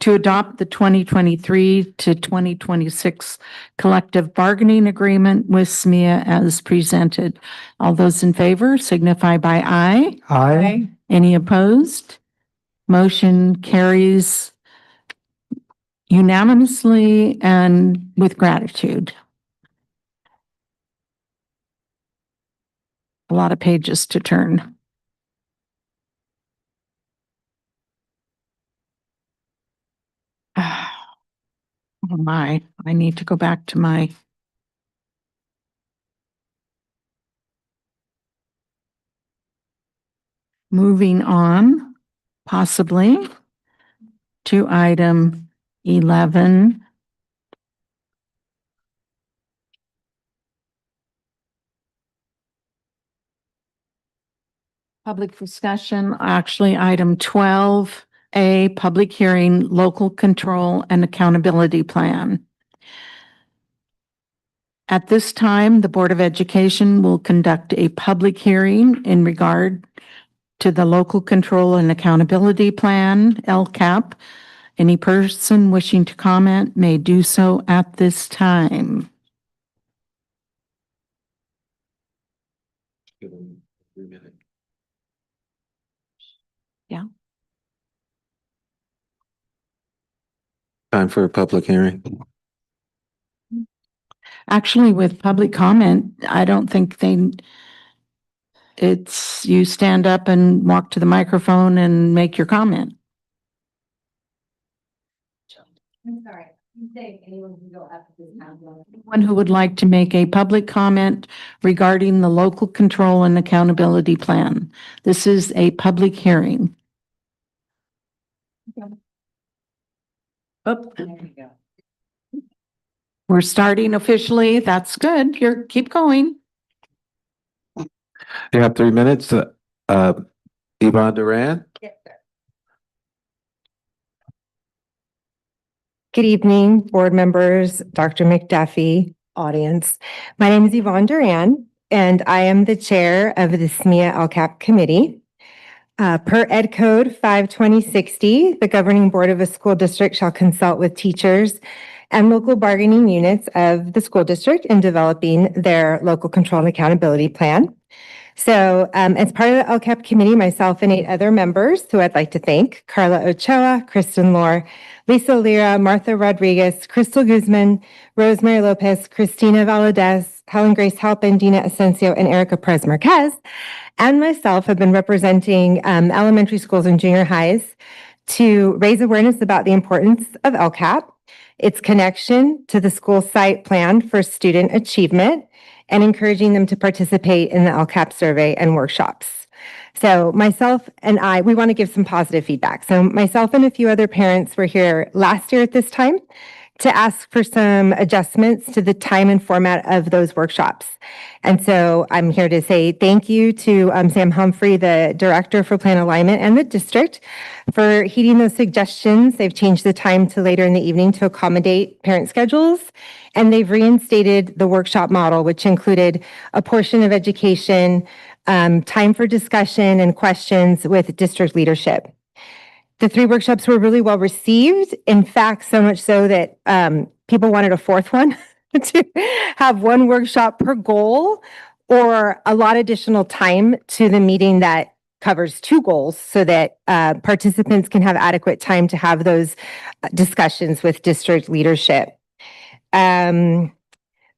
To adopt the 2023 to 2026 collective bargaining agreement with SMEA as presented. All those in favor signify by aye. Aye. Any opposed? Motion carries unanimously and with gratitude. A lot of pages to turn. Oh my, I need to go back to my. Moving on, possibly to item 11. Public discussion, actually, item 12A, public hearing, local control and accountability plan. At this time, the Board of Education will conduct a public hearing in regard to the local control and accountability plan, LCAP. Any person wishing to comment may do so at this time. Yeah. Time for a public hearing. Actually, with public comment, I don't think it's, you stand up and walk to the microphone and make your comment. I'm sorry. You say anyone can go up to this time. Anyone who would like to make a public comment regarding the local control and accountability plan. This is a public hearing. Oh, we're starting officially. That's good. Keep going. You have 3 minutes. Yvonne Duran. Yes, sir. Good evening, board members, Dr. McDuffie, audience. My name is Yvonne Duran, and I am the chair of the SMEA LCAP committee. Per Ed Code 52060, the governing board of a school district shall consult with teachers and local bargaining units of the school district in developing their local control and accountability plan. So as part of the LCAP committee, myself and 8 other members who I'd like to thank, Carla Ochoa, Kristen Lohr, Lisa Lira, Martha Rodriguez, Crystal Guzman, Rosemary Lopez, Christina Valadez, Helen Grace Halpin, Dina Asensio, and Erica Perez Marquez, and myself have been representing elementary schools and junior highs to raise awareness about the importance of LCAP, its connection to the school site plan for student achievement, and encouraging them to participate in the LCAP survey and workshops. So myself and I, we want to give some positive feedback. So myself and a few other parents were here last year at this time to ask for some adjustments to the time and format of those workshops. And so I'm here to say thank you to Sam Humphrey, the director for plan alignment, and the district for heeding those suggestions. They've changed the time to later in the evening to accommodate parent schedules. And they've reinstated the workshop model, which included a portion of education, time for discussion and questions with district leadership. The 3 workshops were really well received. In fact, so much so that people wanted a 4th one to have 1 workshop per goal or a lot additional time to the meeting that covers 2 goals so that participants can have adequate time to have those discussions with district leadership.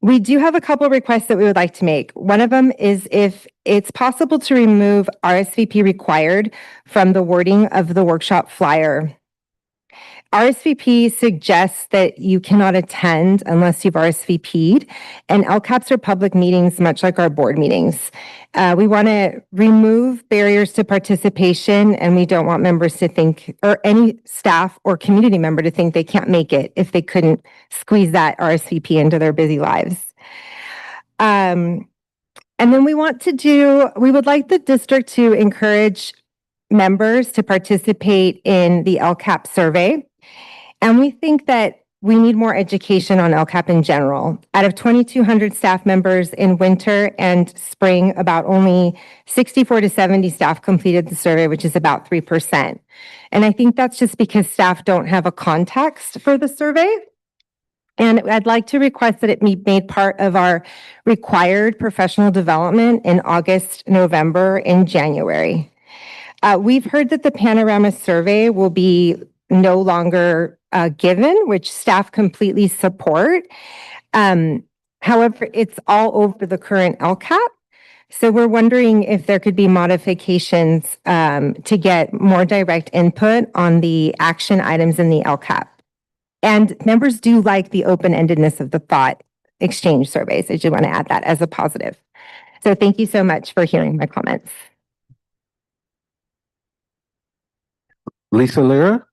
We do have a couple of requests that we would like to make. One of them is if it's possible to remove RSVP required from the wording of the workshop flyer. RSVP suggests that you cannot attend unless you've RSVP'd, and LCAPs are public meetings, much like our board meetings. We want to remove barriers to participation, and we don't want members to think, or any staff or community member to think they can't make it if they couldn't squeeze that RSVP into their busy lives. And then we would like the district to encourage members to participate in the LCAP survey. And we think that we need more education on LCAP in general. Out of 2,200 staff members in winter and spring, about only 64 to 70 staff completed the survey, which is about 3%. And I think that's just because staff don't have a context for the survey. And I'd like to request that it be made part of our required professional development in August, November, and January. We've heard that the panorama survey will be no longer given, which staff completely support. However, it's all over the current LCAP. So we're wondering if there could be modifications to get more direct input on the action items in the LCAP. And members do like the open-endedness of the thought exchange surveys. I do want to add that as a positive. So thank you so much for hearing my comments. Lisa Lira?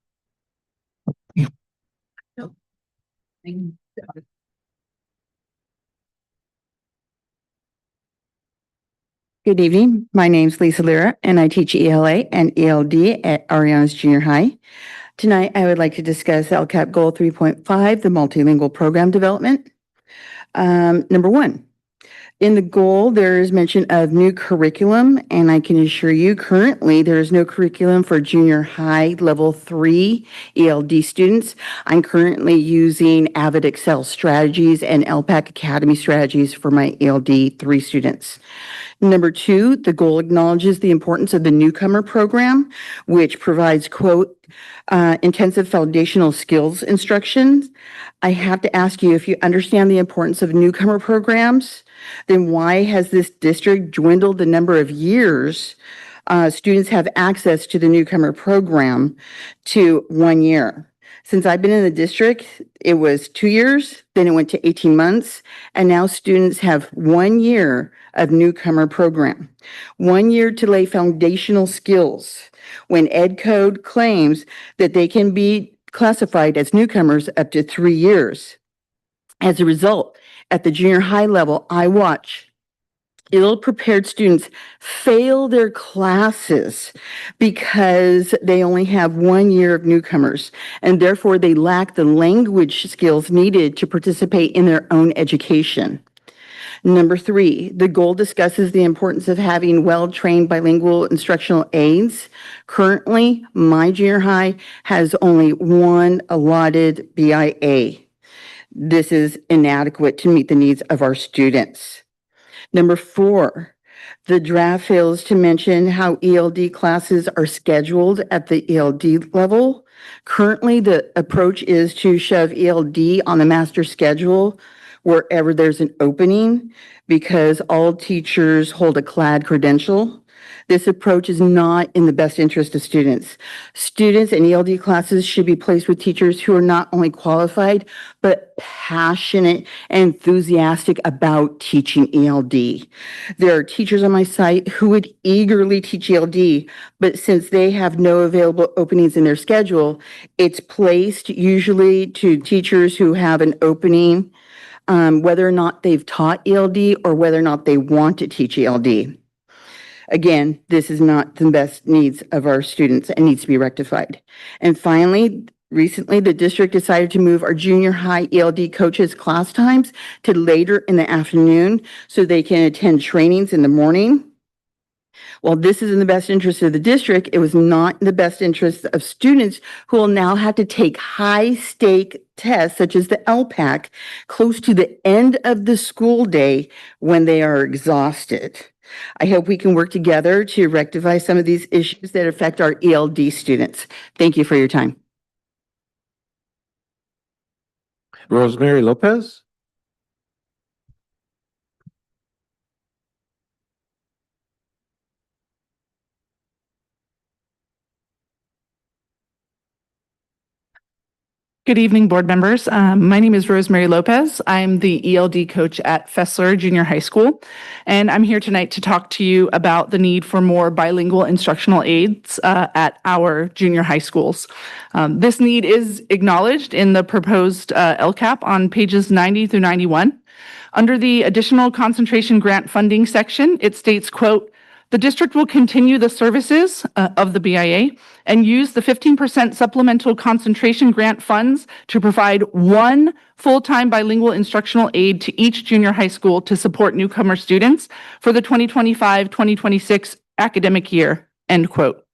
Good evening. My name's Lisa Lira, and I teach ELA and ELD at Ariana's Junior High. Tonight, I would like to discuss LCAP Goal 3.5, the multilingual program development. Number one, in the goal, there is mention of new curriculum, and I can assure you currently there is no curriculum for junior high level 3 ELD students. I'm currently using Avid Excel strategies and LPAC Academy strategies for my ELD 3 students. Number two, the goal acknowledges the importance of the newcomer program, which provides, quote, intensive foundational skills instructions. I have to ask you, if you understand the importance of newcomer programs, then why has this district dwindled the number of years students have access to the newcomer program to 1 year? Since I've been in the district, it was 2 years, then it went to 18 months, and now students have 1 year of newcomer program. 1 year to lay foundational skills when Ed Code claims that they can be classified as newcomers up to 3 years. As a result, at the junior high level, I watch ill-prepared students fail their classes because they only have 1 year of newcomers, and therefore they lack the language skills needed to participate in their own education. Number three, the goal discusses the importance of having well-trained bilingual instructional aides. Currently, my junior high has only one allotted BIA. This is inadequate to meet the needs of our students. Number four, the draft fails to mention how ELD classes are scheduled at the ELD level. Currently, the approach is to shove ELD on the master schedule wherever there's an opening because all teachers hold a CLAD credential. This approach is not in the best interest of students. Students in ELD classes should be placed with teachers who are not only qualified, but passionate and enthusiastic about teaching ELD. There are teachers on my site who would eagerly teach ELD, but since they have no available openings in their schedule, it's placed usually to teachers who have an opening, whether or not they've taught ELD or whether or not they want to teach ELD. Again, this is not the best needs of our students and needs to be rectified. And finally, recently, the district decided to move our junior high ELD coaches' class times to later in the afternoon so they can attend trainings in the morning. While this is in the best interest of the district, it was not in the best interest of students who will now have to take high-stake tests such as the LPAC close to the end of the school day when they are exhausted. I hope we can work together to rectify some of these issues that affect our ELD students. Thank you for your time. Rosemary Lopez? Good evening, board members. My name is Rosemary Lopez. I'm the ELD coach at Fessler Junior High School, and I'm here tonight to talk to you about the need for more bilingual instructional aids at our junior high schools. This need is acknowledged in the proposed LCAP on pages 90 through 91. Under the additional concentration grant funding section, it states, quote, "The district will continue the services of the BIA and use the 15% supplemental concentration grant funds to provide one full-time bilingual instructional aid to each junior high school to support newcomer students for the 2025-2026 academic year," end quote.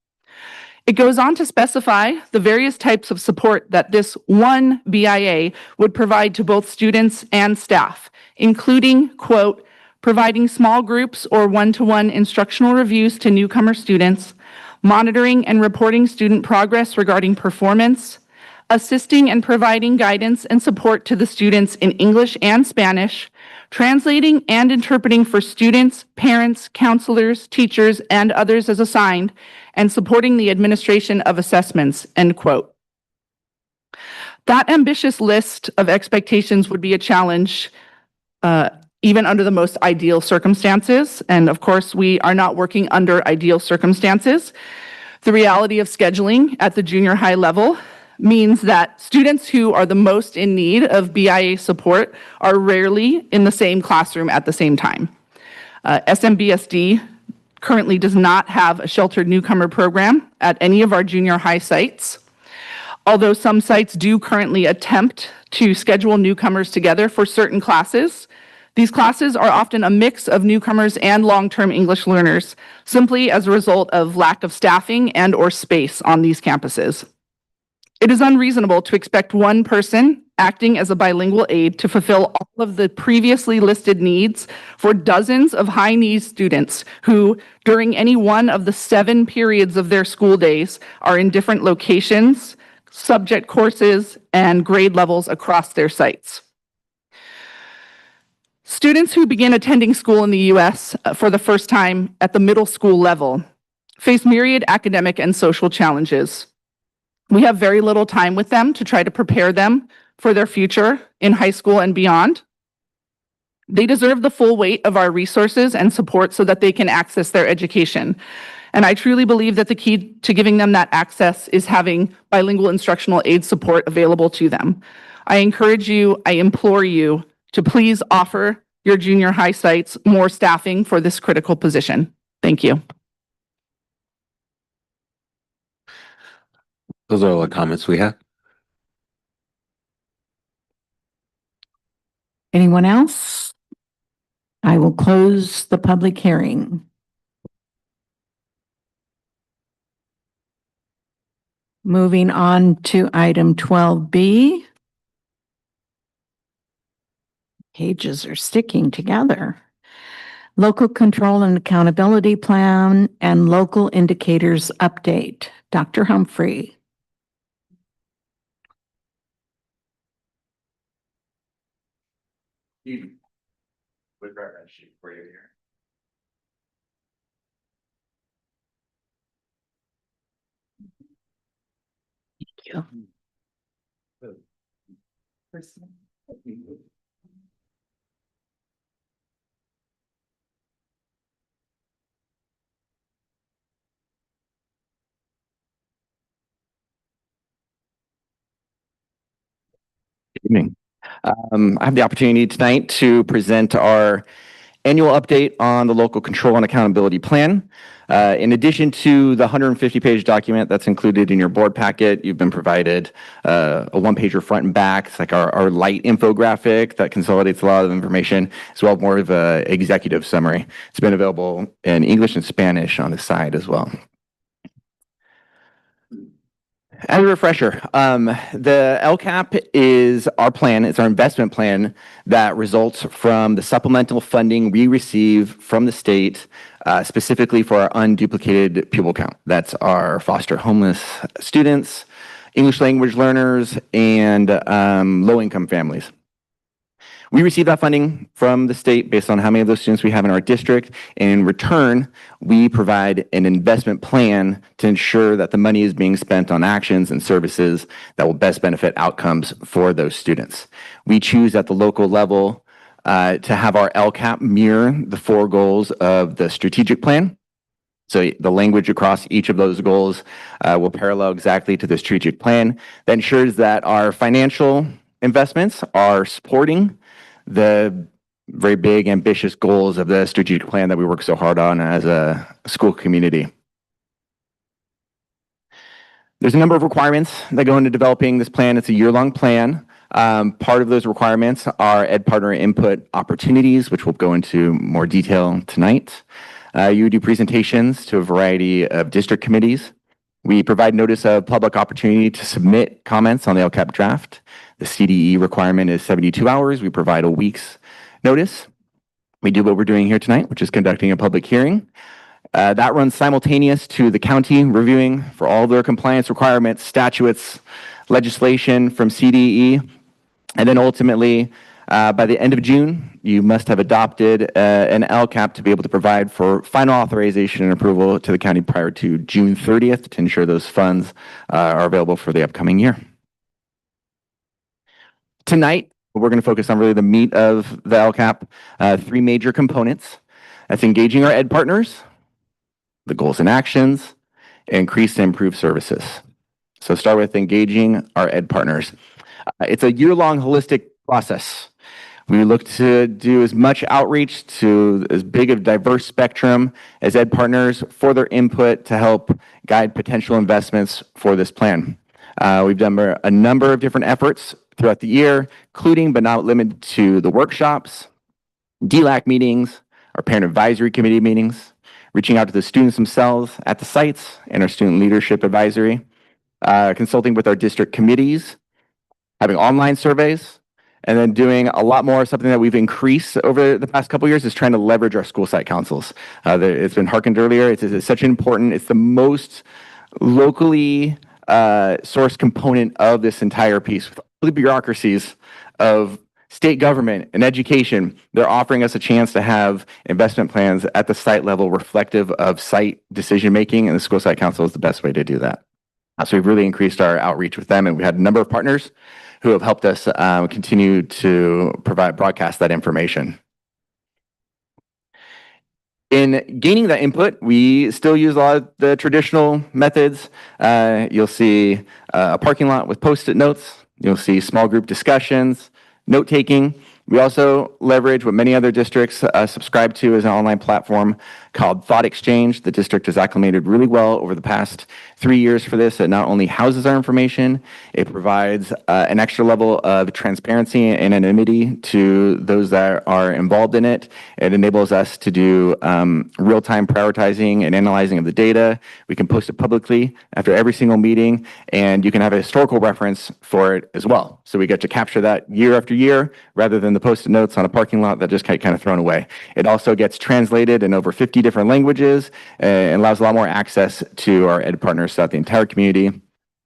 It goes on to specify the various types of support that this one BIA would provide to both students and staff, including, quote, "providing small groups or one-to-one instructional reviews to newcomer students, monitoring and reporting student progress regarding performance, assisting and providing guidance and support to the students in English and Spanish, translating and interpreting for students, parents, counselors, teachers, and others as assigned, and supporting the administration of assessments," end quote. That ambitious list of expectations would be a challenge even under the most ideal circumstances. And of course, we are not working under ideal circumstances. The reality of scheduling at the junior high level means that students who are the most in need of BIA support are rarely in the same classroom at the same time. SMBSD currently does not have a sheltered newcomer program at any of our junior high sites. Although some sites do currently attempt to schedule newcomers together for certain classes, these classes are often a mix of newcomers and long-term English learners, simply as a result of lack of staffing and or space on these campuses. It is unreasonable to expect one person acting as a bilingual aid to fulfill all of the previously listed needs for dozens of high-need students who, during any one of the 7 periods of their school days, are in different locations, subject courses, and grade levels across their sites. Students who begin attending school in the U.S. For the first time at the middle school level face myriad academic and social challenges. We have very little time with them to try to prepare them for their future in high school and beyond. They deserve the full weight of our resources and support so that they can access their education. And I truly believe that the key to giving them that access is having bilingual instructional aid support available to them. I encourage you, I implore you to please offer your junior high sites more staffing for this critical position. Thank you. Those are all the comments we have. Anyone else? I will close the public hearing. Moving on to item 12B. Pages are sticking together. Local Control and Accountability Plan and Local Indicators Update. Dr. Humphrey. With reference sheet for you here. Thank you. Evening. I have the opportunity tonight to present our annual update on the local control and accountability plan. In addition to the 150-page document that's included in your board packet, you've been provided a one-pager front and back. It's like our light infographic that consolidates a lot of information, as well as more of an executive summary. It's been available in English and Spanish on the side as well. As a refresher, the LCAP is our plan, it's our investment plan that results from the supplemental funding we receive from the state, specifically for our unduplicated pupil count. That's our foster homeless students, English language learners, and low-income families. We receive that funding from the state based on how many of those students we have in our district. And in return, we provide an investment plan to ensure that the money is being spent on actions and services that will best benefit outcomes for those students. We choose at the local level to have our LCAP mirror the 4 goals of the strategic plan. So the language across each of those goals will parallel exactly to the strategic plan. That ensures that our financial investments are supporting the very big, ambitious goals of the strategic plan that we work so hard on as a school community. There's a number of requirements that go into developing this plan. It's a year-long plan. Part of those requirements are ed partner input opportunities, which we'll go into more detail tonight. You do presentations to a variety of district committees. We provide notice of public opportunity to submit comments on the LCAP draft. The CDE requirement is 72 hours. We provide a week's notice. We do what we're doing here tonight, which is conducting a public hearing. That runs simultaneous to the county reviewing for all their compliance requirements, statutes, legislation from CDE. And then ultimately, by the end of June, you must have adopted an LCAP to be able to provide for final authorization and approval to the county prior to June 30th to ensure those funds are available for the upcoming year. Tonight, we're going to focus on really the meat of the LCAP, 3 major components. That's engaging our ed partners, the goals and actions, increase and improve services. So start with engaging our ed partners. It's a year-long holistic process. We look to do as much outreach to as big of a diverse spectrum as ed partners for their input to help guide potential investments for this plan. We've done a number of different efforts throughout the year, including but not limited to the workshops, DLAC meetings, our parent advisory committee meetings, reaching out to the students themselves at the sites and our student leadership advisory, consulting with our district committees, having online surveys, and then doing a lot more. Something that we've increased over the past couple of years is trying to leverage our school site councils. It's been hearkened earlier. It's such an important, it's the most locally sourced component of this entire piece. With all the bureaucracies of state government and education, they're offering us a chance to have investment plans at the site level reflective of site decision making, and the school site council is the best way to do that. So we've really increased our outreach with them, and we had a number of partners who have helped us continue to broadcast that information. In gaining that input, we still use a lot of the traditional methods. You'll see a parking lot with Post-it notes. You'll see small group discussions, note-taking. We also leverage what many other districts subscribe to as an online platform called Thought Exchange. The district has acclimated really well over the past 3 years for this. It not only houses our information, it provides an extra level of transparency and anonymity to those that are involved in it. It enables us to do real-time prioritizing and analyzing of the data. We can post it publicly after every single meeting, and you can have a historical reference for it as well. So we get to capture that year after year rather than the Post-it notes on a parking lot that just kind of thrown away. It also gets translated in over 50 different languages and allows a lot more access to our ed partners throughout the entire community.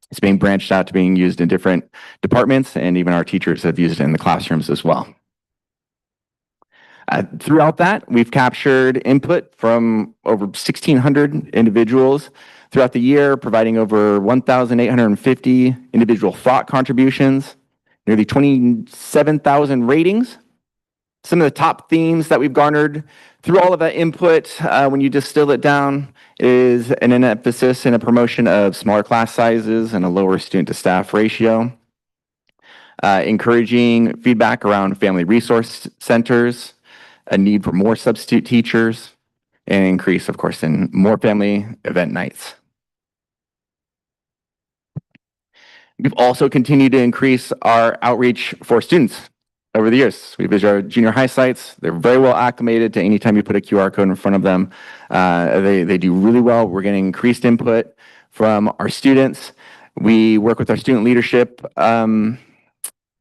It's being branched out to being used in different departments, and even our teachers have used it in the classrooms as well. Throughout that, we've captured input from over 1,600 individuals throughout the year, providing over 1,850 individual thought contributions, nearly 27,000 ratings. Some of the top themes that we've garnered through all of that input, when you distill it down, is an emphasis and a promotion of smaller class sizes and a lower student to staff ratio. Encouraging feedback around family resource centers, a need for more substitute teachers, and an increase, of course, in more family event nights. We've also continued to increase our outreach for students over the years. We visit our junior high sites. They're very well acclimated to anytime you put a QR code in front of them. They do really well. We're getting increased input from our students. We work with our student leadership and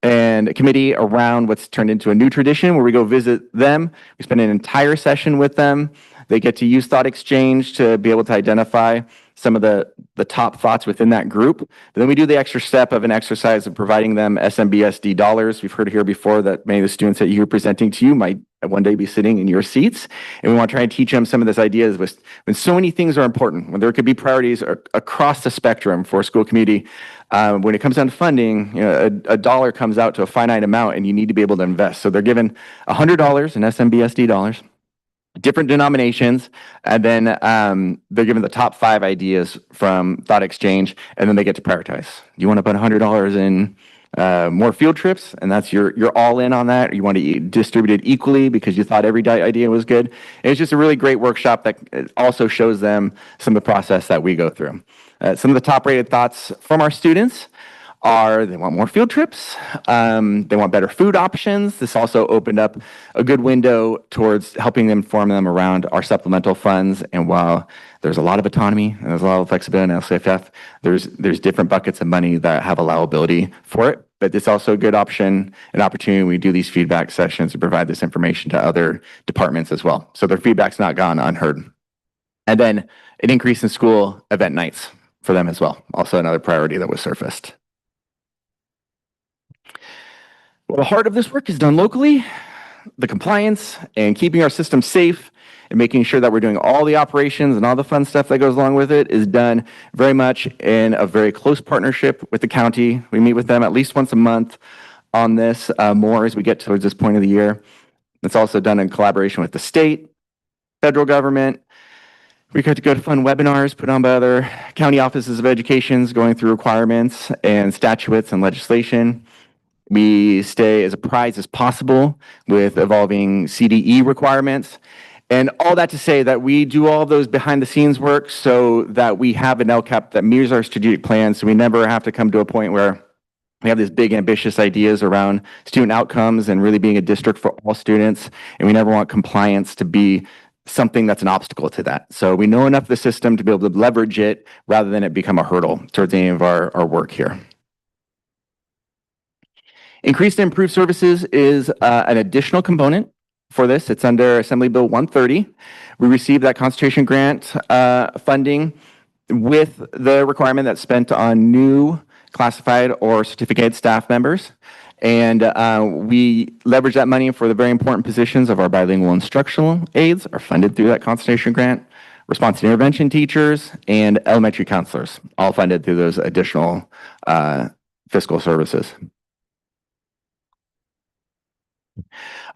a committee around what's turned into a new tradition where we go visit them. We spend an entire session with them. They get to use Thought Exchange to be able to identify some of the top thoughts within that group. But then we do the extra step of an exercise of providing them SMBSD dollars. We've heard here before that many of the students that you're presenting to you might one day be sitting in your seats. And we want to try and teach them some of this ideas when so many things are important, when there could be priorities across the spectrum for a school community. When it comes down to funding, a dollar comes out to a finite amount and you need to be able to invest. So they're given $100 in SMBSD dollars, different denominations, and then they're given the top 5 ideas from Thought Exchange, and then they get to prioritize. You want to put $100 in more field trips, and that's you're all in on that. Or you want to distribute it equally because you thought every idea was good. And it's just a really great workshop that also shows them some of the process that we go through. Some of the top rated thoughts from our students are they want more field trips, they want better food options. This also opened up a good window towards helping them inform them around our supplemental funds. And while there's a lot of autonomy and there's a lot of flexibility in LCFF, there's different buckets of money that have allowability for it. But it's also a good option, an opportunity when we do these feedback sessions to provide this information to other departments as well. So their feedback's not gone unheard. And then an increase in school event nights for them as well. Also another priority that was surfaced. Well, the heart of this work is done locally. The compliance and keeping our system safe and making sure that we're doing all the operations and all the fun stuff that goes along with it is done very much in a very close partnership with the county. We meet with them at least once a month on this, more as we get towards this point of the year. It's also done in collaboration with the state, federal government. We get to go to fun webinars put on by other county offices of education going through requirements and statutes and legislation. We stay as apprised as possible with evolving CDE requirements. And all that to say that we do all those behind the scenes work so that we have an LCAP that mirrors our strategic plan, so we never have to come to a point where we have these big ambitious ideas around student outcomes and really being a district for all students. And we never want compliance to be something that's an obstacle to that. So we know enough of the system to be able to leverage it rather than it become a hurdle towards any of our work here. Increased and improved services is an additional component for this. It's under Assembly Bill 130. We received that concentration grant funding with the requirement that's spent on new classified or certificated staff members. And we leverage that money for the very important positions of our bilingual instructional aides are funded through that concentration grant, response and intervention teachers, and elementary counselors, all funded through those additional fiscal services.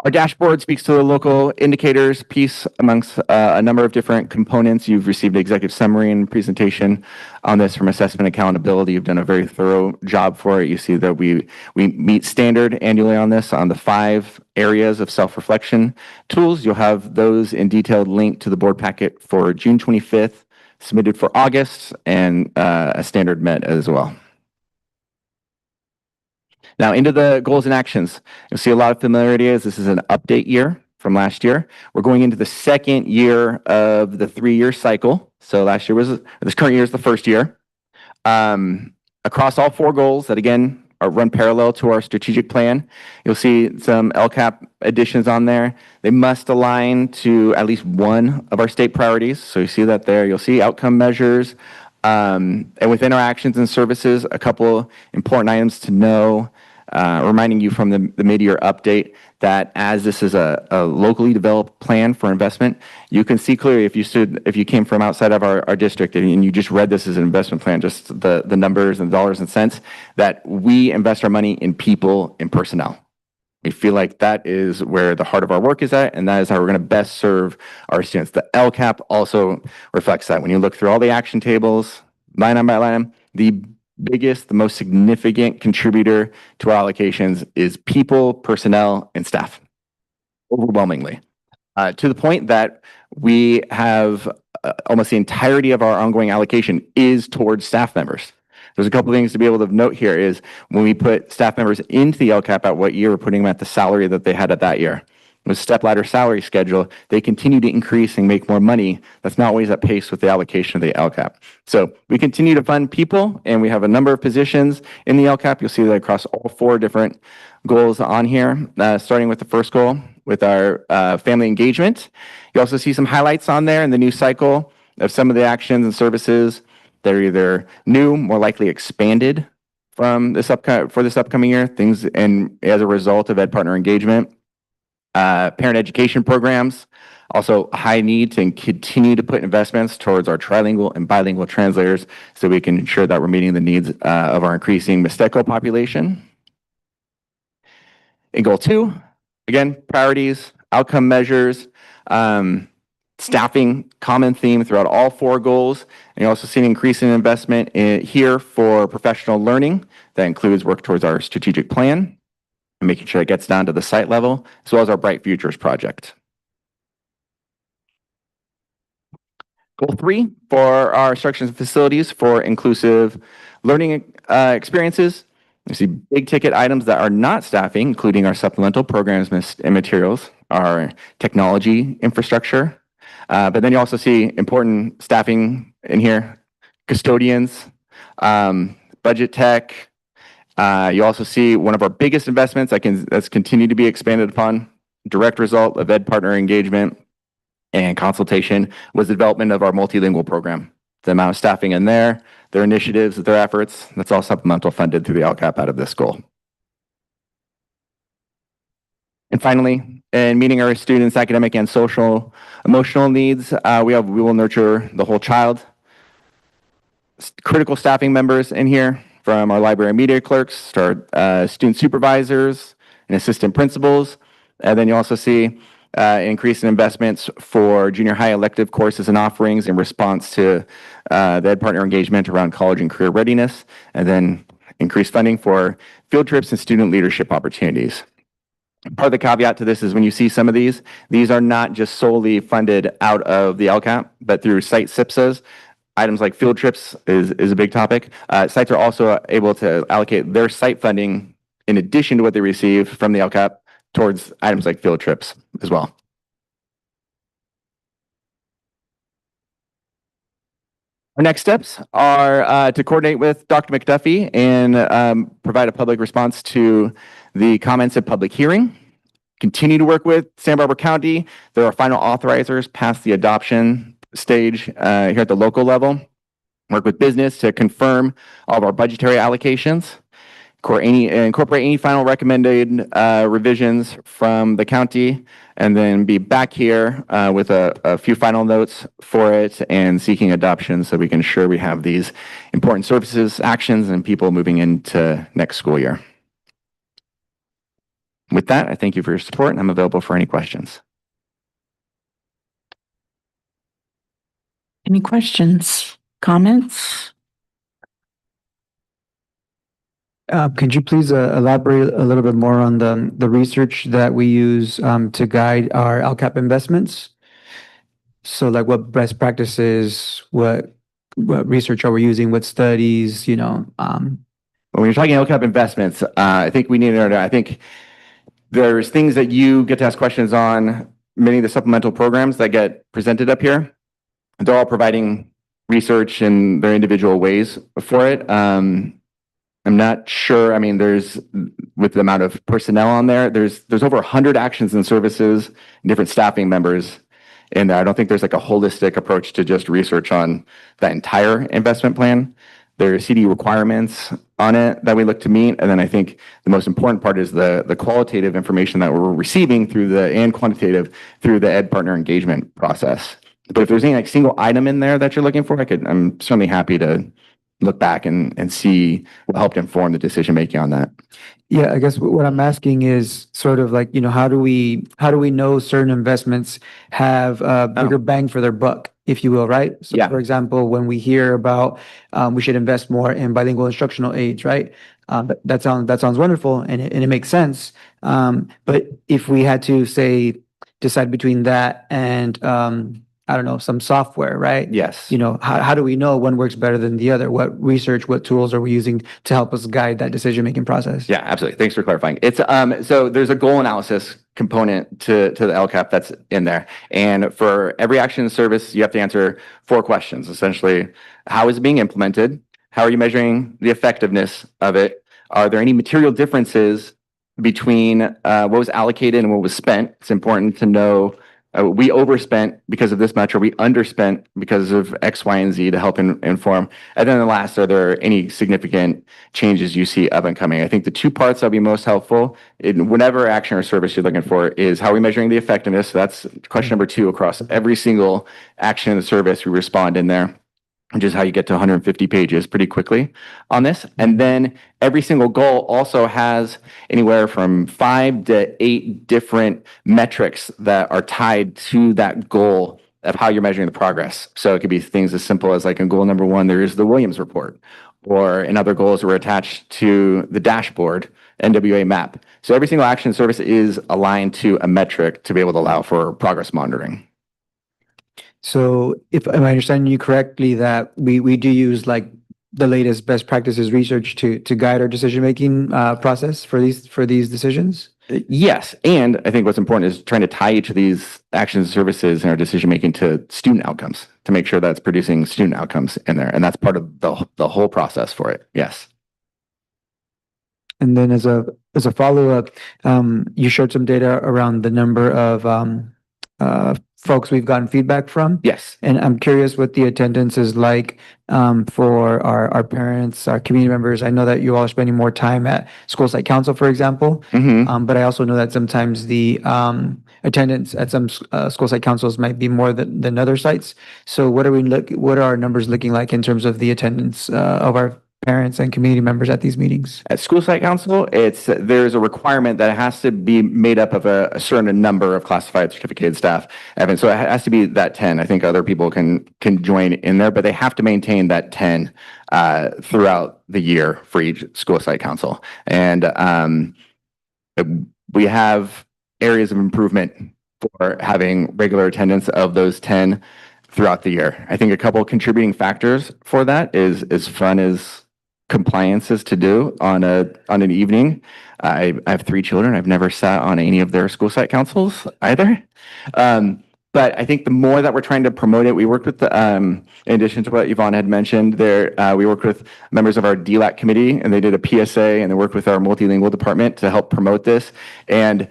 Our dashboard speaks to the local indicators piece amongst a number of different components. You've received an executive summary and presentation on this from assessment accountability. You've done a very thorough job for it. You see that we meet standard annually on this on the 5 areas of self-reflection tools. You'll have those in detailed link to the board packet for June 25th, submitted for August, and a standard met as well. Now into the goals and actions. You'll see a lot of familiarity as this is an update year from last year. We're going into the second year of the 3-year cycle. So last year this current year is the first year. Across all 4 goals that again are run parallel to our strategic plan, you'll see some LCAP additions on there. They must align to at least one of our state priorities. So you see that there. You'll see outcome measures. And within our actions and services, a couple important items to know. Reminding you from the mid-year update that as this is a locally developed plan for investment, you can see clearly if you came from outside of our district and you just read this as an investment plan, just the numbers and dollars and cents, that we invest our money in people and personnel. We feel like that is where the heart of our work is at, and that is how we're going to best serve our students. The LCAP also reflects that. When you look through all the action tables, line item by line item, the biggest, the most significant contributor to our allocations is people, personnel, and staff, overwhelmingly. To the point that we have almost the entirety of our ongoing allocation is towards staff members. There's a couple of things to be able to note here is when we put staff members into the LCAP at what year, we're putting them at the salary that they had at that year. With stepladder salary schedule, they continue to increase and make more money. That's not always at pace with the allocation of the LCAP. So we continue to fund people, and we have a number of positions in the LCAP. You'll see that across all 4 different goals on here, starting with the first goal with our family engagement. You also see some highlights on there in the new cycle of some of the actions and services that are either new, more likely expanded from for this upcoming year, things and as a result of ed partner engagement, parent education programs, also a high need to continue to put investments towards our trilingual and bilingual translators so we can ensure that we're meeting the needs of our increasing Mixteco population. In goal 2, again, priorities, outcome measures, staffing, common theme throughout all 4 goals. And you also see an increase in investment here for professional learning. That includes work towards our strategic plan and making sure it gets down to the site level, as well as our Bright Futures project. Goal 3 for our instructions and facilities for inclusive learning experiences. You see big ticket items that are not staffing, including our supplemental programs and materials, our technology infrastructure. But then you also see important staffing in here, custodians, budget tech. You also see one of our biggest investments that's continued to be expanded upon, direct result of ed partner engagement and consultation, was the development of our multilingual program. The amount of staffing in there, their initiatives, their efforts, that's all supplemental funded through the LCAP out of this goal. And finally, in meeting our students' academic and social emotional needs, we will nurture the whole child. Critical staffing members in here, from our library and media clerks to our student supervisors and assistant principals. And then you also see increase in investments for junior high elective courses and offerings in response to the ed partner engagement around college and career readiness, and then increased funding for field trips and student leadership opportunities. Part of the caveat to this is when you see some of these are not just solely funded out of the LCAP, but through site SIPSAs. Items like field trips is a big topic. Sites are also able to allocate their site funding in addition to what they receive from the LCAP towards items like field trips as well. Our next steps are to coordinate with Dr. McDuffie and provide a public response to the comments at public hearing. Continue to work with Santa Barbara County. There are final authorizers past the adoption stage here at the local level. Work with business to confirm all of our budgetary allocations. Incorporate any final recommended revisions from the county, and then be back here with a few final notes for it and seeking adoption so we can ensure we have these important services, actions, and people moving into next school year. With that, I thank you for your support, and I'm available for any questions. Any questions, comments? Could you please elaborate a little bit more on the research that we use to guide our LCAP investments? So like what best practices, what research are we using, what studies, When you're talking LCAP investments, I think we need to know, I think there's things that you get to ask questions on many of the supplemental programs that get presented up here. They're all providing research in their individual ways for it. I'm not sure. I mean, with the amount of personnel on there, there's over 100 actions and services, and different staffing members in there. I don't think there's like a holistic approach to just research on that entire investment plan. There are CD requirements on it that we look to meet. And then I think the most important part is the qualitative information that we're receiving and quantitative through the ed partner engagement process. But if there's any like single item in there that you're looking for, I'm certainly happy to look back and see what helped inform the decision making on that. Yeah, I guess what I'm asking is sort of like, how do we know certain investments have a bigger bang for their buck, if you will, right? So Yeah. For example, when we hear about we should invest more in bilingual instructional aids, right? That sounds wonderful and it makes sense. But if we had to say decide between that and I don't know, some software, right? Yes. How do we know one works better than the other? What research, what tools are we using to help us guide that decision-making process? Yeah, absolutely. Thanks for clarifying. It's so there's a goal analysis component to the LCAP that's in there. And for every action and service, you have to answer 4 questions. Essentially, how is it being implemented? How are you measuring the effectiveness of it? Are there any material differences between what was allocated and what was spent? It's important to know we overspent because of this much, or we underspent because of X, Y, and Z to help inform. And then the last, are there any significant changes you see up and coming? I think the two parts that'll be most helpful in whatever action or service you're looking for is how are we measuring the effectiveness? So that's question number 2 across every single action in the service we respond in there, which is how you get to 150 pages pretty quickly on this. And then every single goal also has anywhere from 5 to 8 different metrics that are tied to that goal of how you're measuring the progress. So it could be things as simple as like in goal number 1, there is the Williams report, or in other goals were attached to the dashboard, NWA map. So every single action service is aligned to a metric to be able to allow for progress monitoring. So if am I understanding you correctly, that we do use like the latest best practices research to guide our decision-making process for these decisions? Yes, and I think what's important is trying to tie each of these actions and services in our decision-making to student outcomes, to make sure that's producing student outcomes in there, and that's part of the whole process for it, yes. And then as a follow-up, you showed some data around the number of folks we've gotten feedback from. Yes. And I'm curious what the attendance is like for our parents, our community members. I know that you all are spending more time at school site council, for example. But I also know that sometimes the attendance at some school site councils might be more than other sites. So what are our numbers looking like in terms of the attendance of our parents and community members at these meetings? At school site council, there's a requirement that it has to be made up of a certain number of classified certificated staff. Evan, so it has to be that 10. I think other people can join in there, but they have to maintain that 10 throughout the year for each school site council. And we have areas of improvement for having regular attendance of those 10 throughout the year. I think a couple of contributing factors for that is as fun as compliances to do on an evening. I have 3 children. I've never sat on any of their school site councils either. But I think the more that we're trying to promote it, we worked with in addition to what Yvonne had mentioned there, we worked with members of our DLAC committee, and they did a PSA, and they worked with our multilingual department to help promote this. And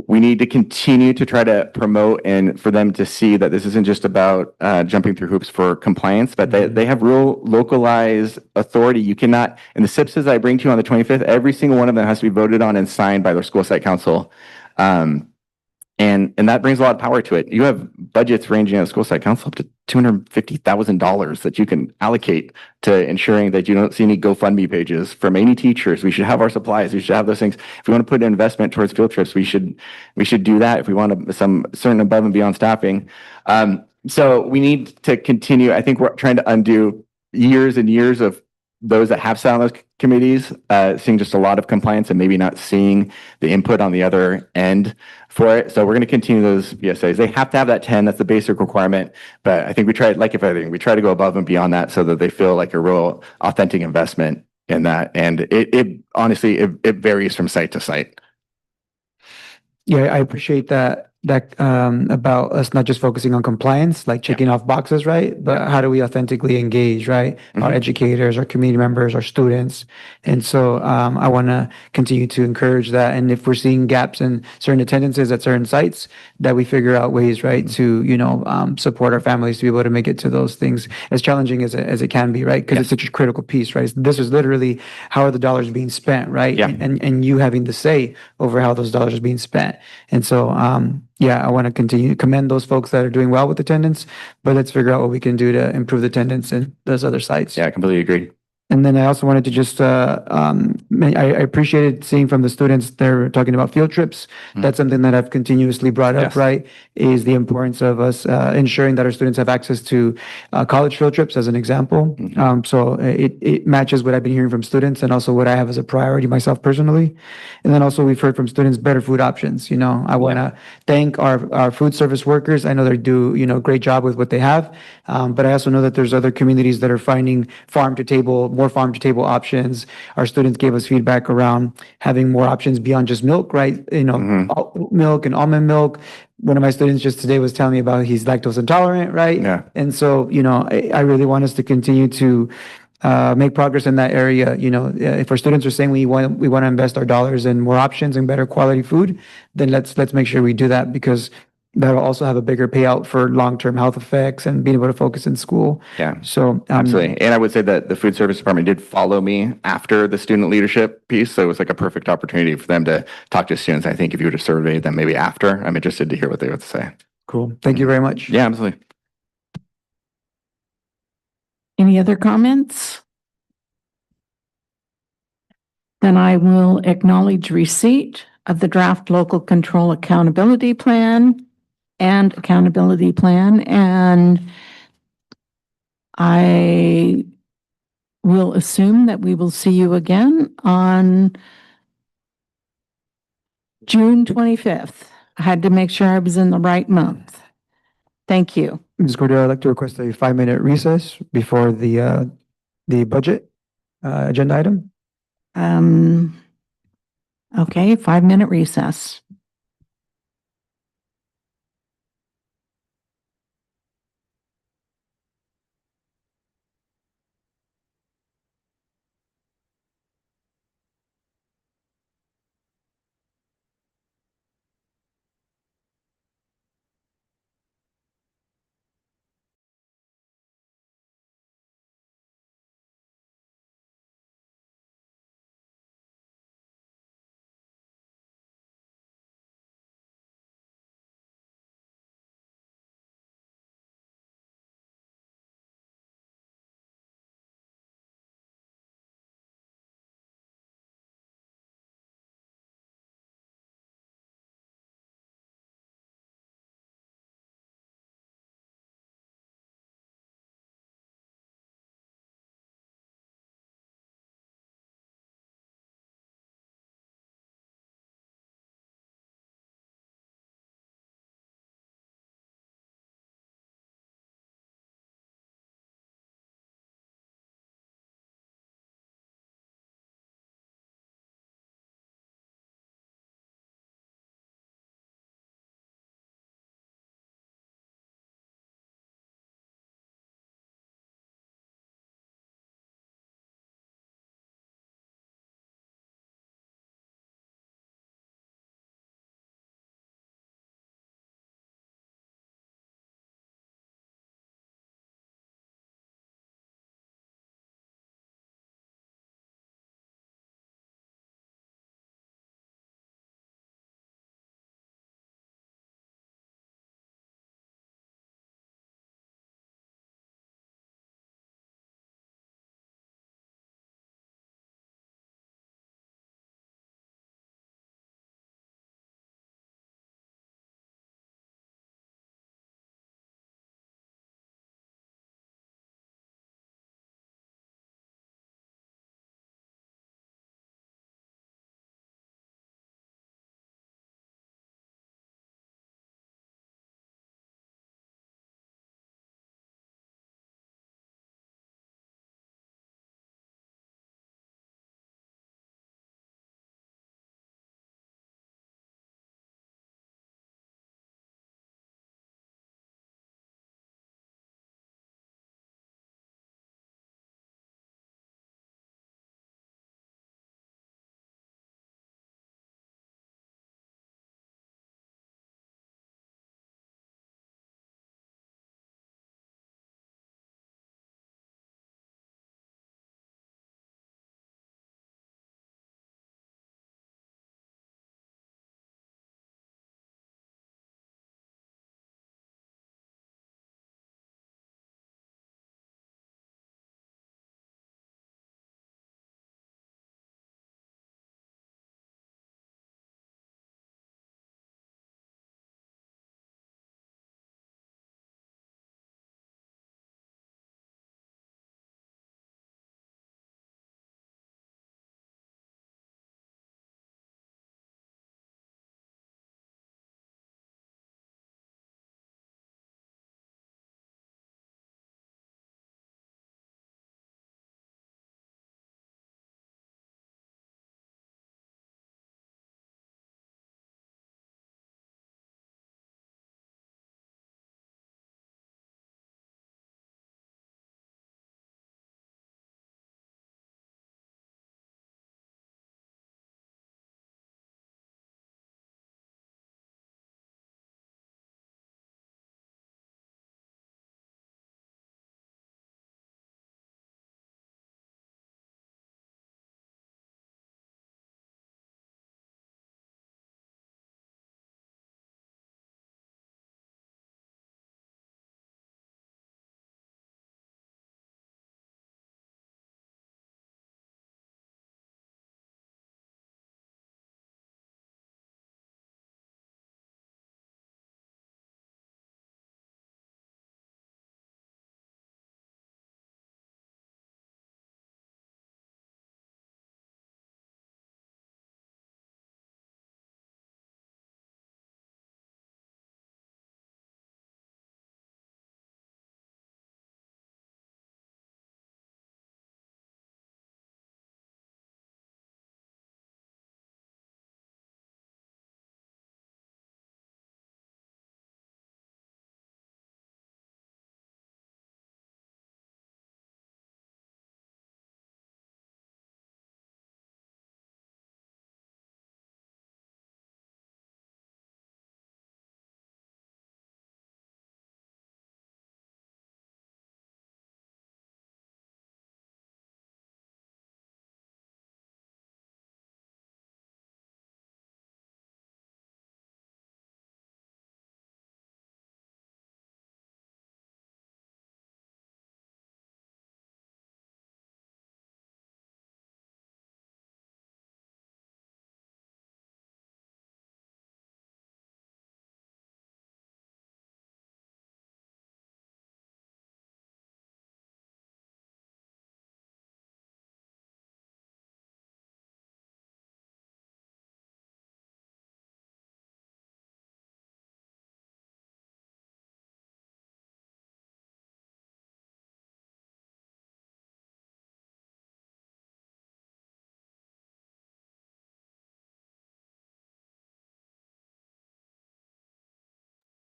we need to continue to try to promote and for them to see that this isn't just about jumping through hoops for compliance, but they have real localized authority. You cannot, in the SIPSs I bring to you on the 25th, every single one of them has to be voted on and signed by their school site council. And that brings a lot of power to it. You have budgets ranging at school site council up to $250,000 that you can allocate to ensuring that you don't see any GoFundMe pages from any teachers. We should have our supplies. We should have those things. If we want to put an investment towards field trips, we should do that. If we want some certain above and beyond staffing. So we need to continue. I think we're trying to undo years and years of those that have sat on those committees, seeing just a lot of compliance and maybe not seeing the input on the other end for it. So we're going to continue those PSAs. They have to have that 10. That's the basic requirement. But I think we try, like if anything, we try to go above and beyond that so that they feel like a real authentic investment in that. And it honestly, it varies from site to site. Yeah, I appreciate that about us not just focusing on compliance, like checking off boxes, right? But how do we authentically engage, right? Our educators, our community members, our students. And so I want to continue to encourage that. And if we're seeing gaps in certain attendances at certain sites, that we figure out ways, right, to, support our families to be able to make it to those things, as challenging as it can be, right? Because it's such a critical piece, right? This is literally how are the dollars being spent, right? Yeah. And you having the say over how those dollars are being spent. And so, I want to continue to commend those folks that are doing well with attendance, but let's figure out what we can do to improve the attendance in those other sites. Yeah, I completely agree. And then I also wanted to just, I appreciated seeing from the students, they're talking about field trips. That's something that I've continuously brought up, right? Is the importance of us ensuring that our students have access to college field trips as an example. So it matches what I've been hearing from students and also what I have as a priority myself personally. And then also we've heard from students better food options. I want to thank our food service workers. I know they do, a great job with what they have. But I also know that there's other communities that are finding more farm to table options. Our students gave us feedback around having more options beyond just milk, right? Milk and almond milk. One of my students just today was telling me about he's lactose intolerant, right? Yeah. And so, I really want us to continue to make progress in that area. If our students are saying we want to invest our dollars in more options and better quality food, then let's make sure we do that, because that'll also have a bigger payout for long-term health effects and being able to focus in school. Yeah. So, Absolutely. And I would say that the food service department did follow me after the student leadership piece. So it was like a perfect opportunity for them to talk to students. I think if you would have surveyed them maybe after, I'm interested to hear what they would say. cool. Thank you very much. Yeah, absolutely. Any other comments? Then I will acknowledge receipt of the draft local control accountability plan and I will assume that we will see you again on June 25th. I had to make sure I was in the right month. Thank you. Ms. Cordero, I'd like to request a 5-minute recess before the budget agenda item. Okay, 5-minute recess.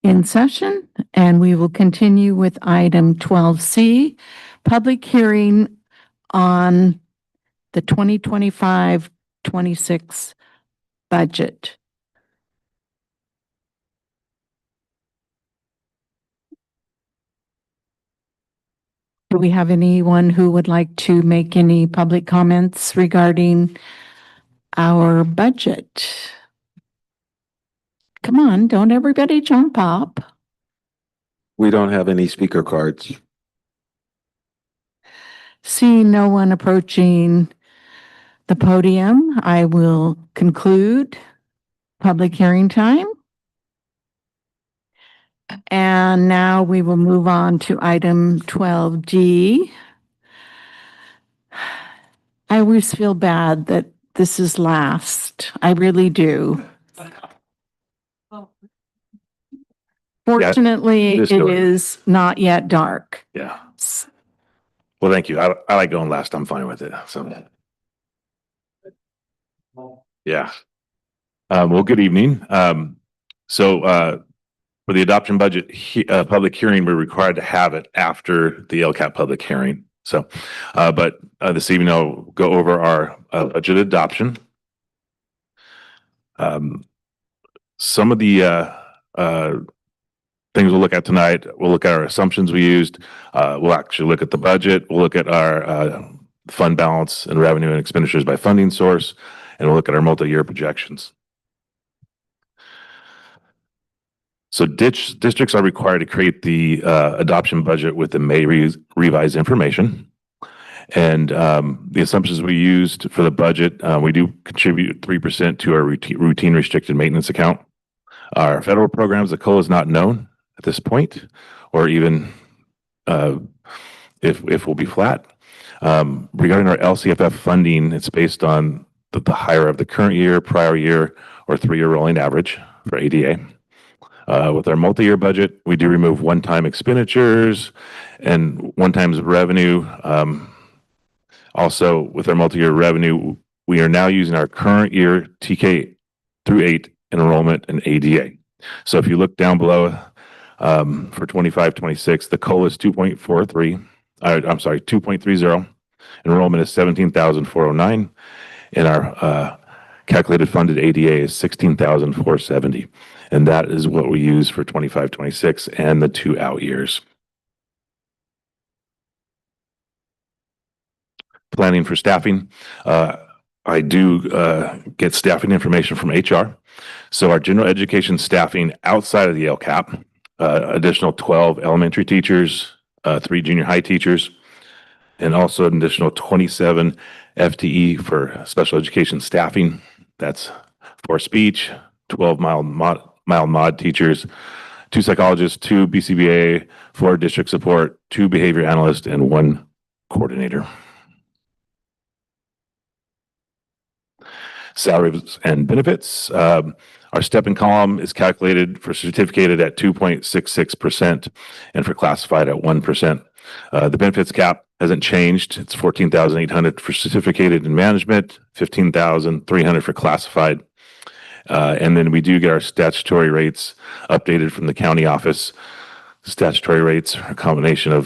in session, and we will continue with item 12C, public hearing on the 2025-26 budget. Do we have anyone who would like to make any public comments regarding our budget? Come on, don't everybody jump up. We don't have any speaker cards. Seeing no one approaching the podium, I will conclude public hearing time. And now we will move on to item 12D. I always feel bad that this is last. I really do. Fortunately, just it do it. is not yet dark. Yeah. Well, thank you. I like going last. I'm fine with it. So, yeah. Well, good evening. For the adoption budget public hearing, we're required to have it after the LCAP public hearing. So, but this evening I'll go over our budget adoption. Some of the things we'll look at tonight, we'll look at our assumptions we used. We'll actually look at the budget. We'll look at our fund balance and revenue and expenditures by funding source, and we'll look at our multi-year projections. So districts are required to create the adoption budget with the May revised information. And the assumptions we used for the budget, we do contribute 3% to our routine restricted maintenance account. Our federal programs, the COLA is not known at this point, or even if we'll be flat. Regarding our LCFF funding, it's based on the higher of the current year, prior year, or 3-year rolling average for ADA. With our multi-year budget, we do remove one-time expenditures and one-time revenue. Also, with our multi-year revenue, we are now using our current year TK through 8 enrollment and ADA. So if you look down below for 25-26, the COLA is 2.30. Enrollment is 17,409, and our calculated funded ADA is 16,470. And that is what we use for 25-26 and the 2 out years. Planning for staffing. I do get staffing information from HR. So our general education staffing outside of the LCAP, additional 12 elementary teachers, 3 junior high teachers, and also an additional 27 FTE for special education staffing. That's for speech, 12 mild mod teachers, 2 psychologists, 2 BCBA, 4 district support, 2 behavior analysts, and 1 coordinator. Salaries and benefits. Our step-in column is calculated for certificated at 2.66% and for classified at 1%. The benefits cap hasn't changed. It's $14,800 for certificated in management, $15,300 for classified. And then we do get our statutory rates updated from the county office. Statutory rates are a combination of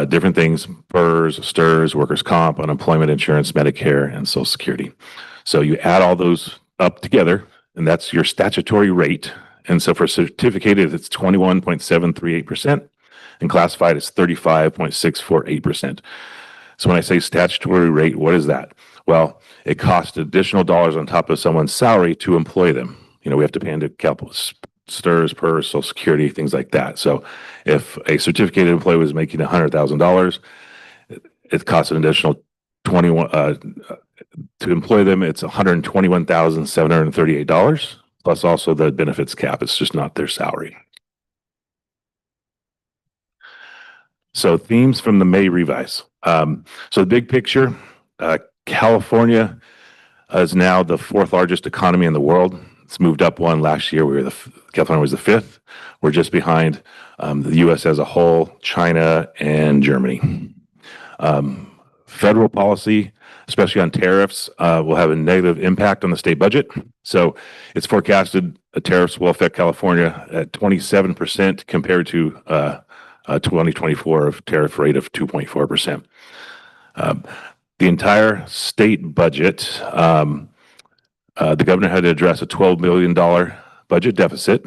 different things: PERS, STIRS, workers' comp, unemployment insurance, Medicare, and Social Security. So you add all those up together, and that's your statutory rate. And so for certificated, it's 21.738%, and classified, it's 35.648%. So when I say statutory rate, what is that? Well, it costs additional dollars on top of someone's salary to employ them. You know, we have to pay into STIRS, PERS, Social Security, things like that. So if a certificated employee was making $100,000, it costs an additional 21 to employ them. It's $121,738 plus also the benefits cap. It's just not their salary. So themes from the May revise. So the big picture, California is now the 4th largest economy in the world. It's moved up one. Last year, California was the 5th. We're just behind the U.S. as a whole, China, and Germany. Federal policy, especially on tariffs, will have a negative impact on the state budget. So it's forecasted tariffs will affect California at 27% compared to 2024 of tariff rate of 2.4%. The entire state budget, the governor had to address a $12 billion budget deficit.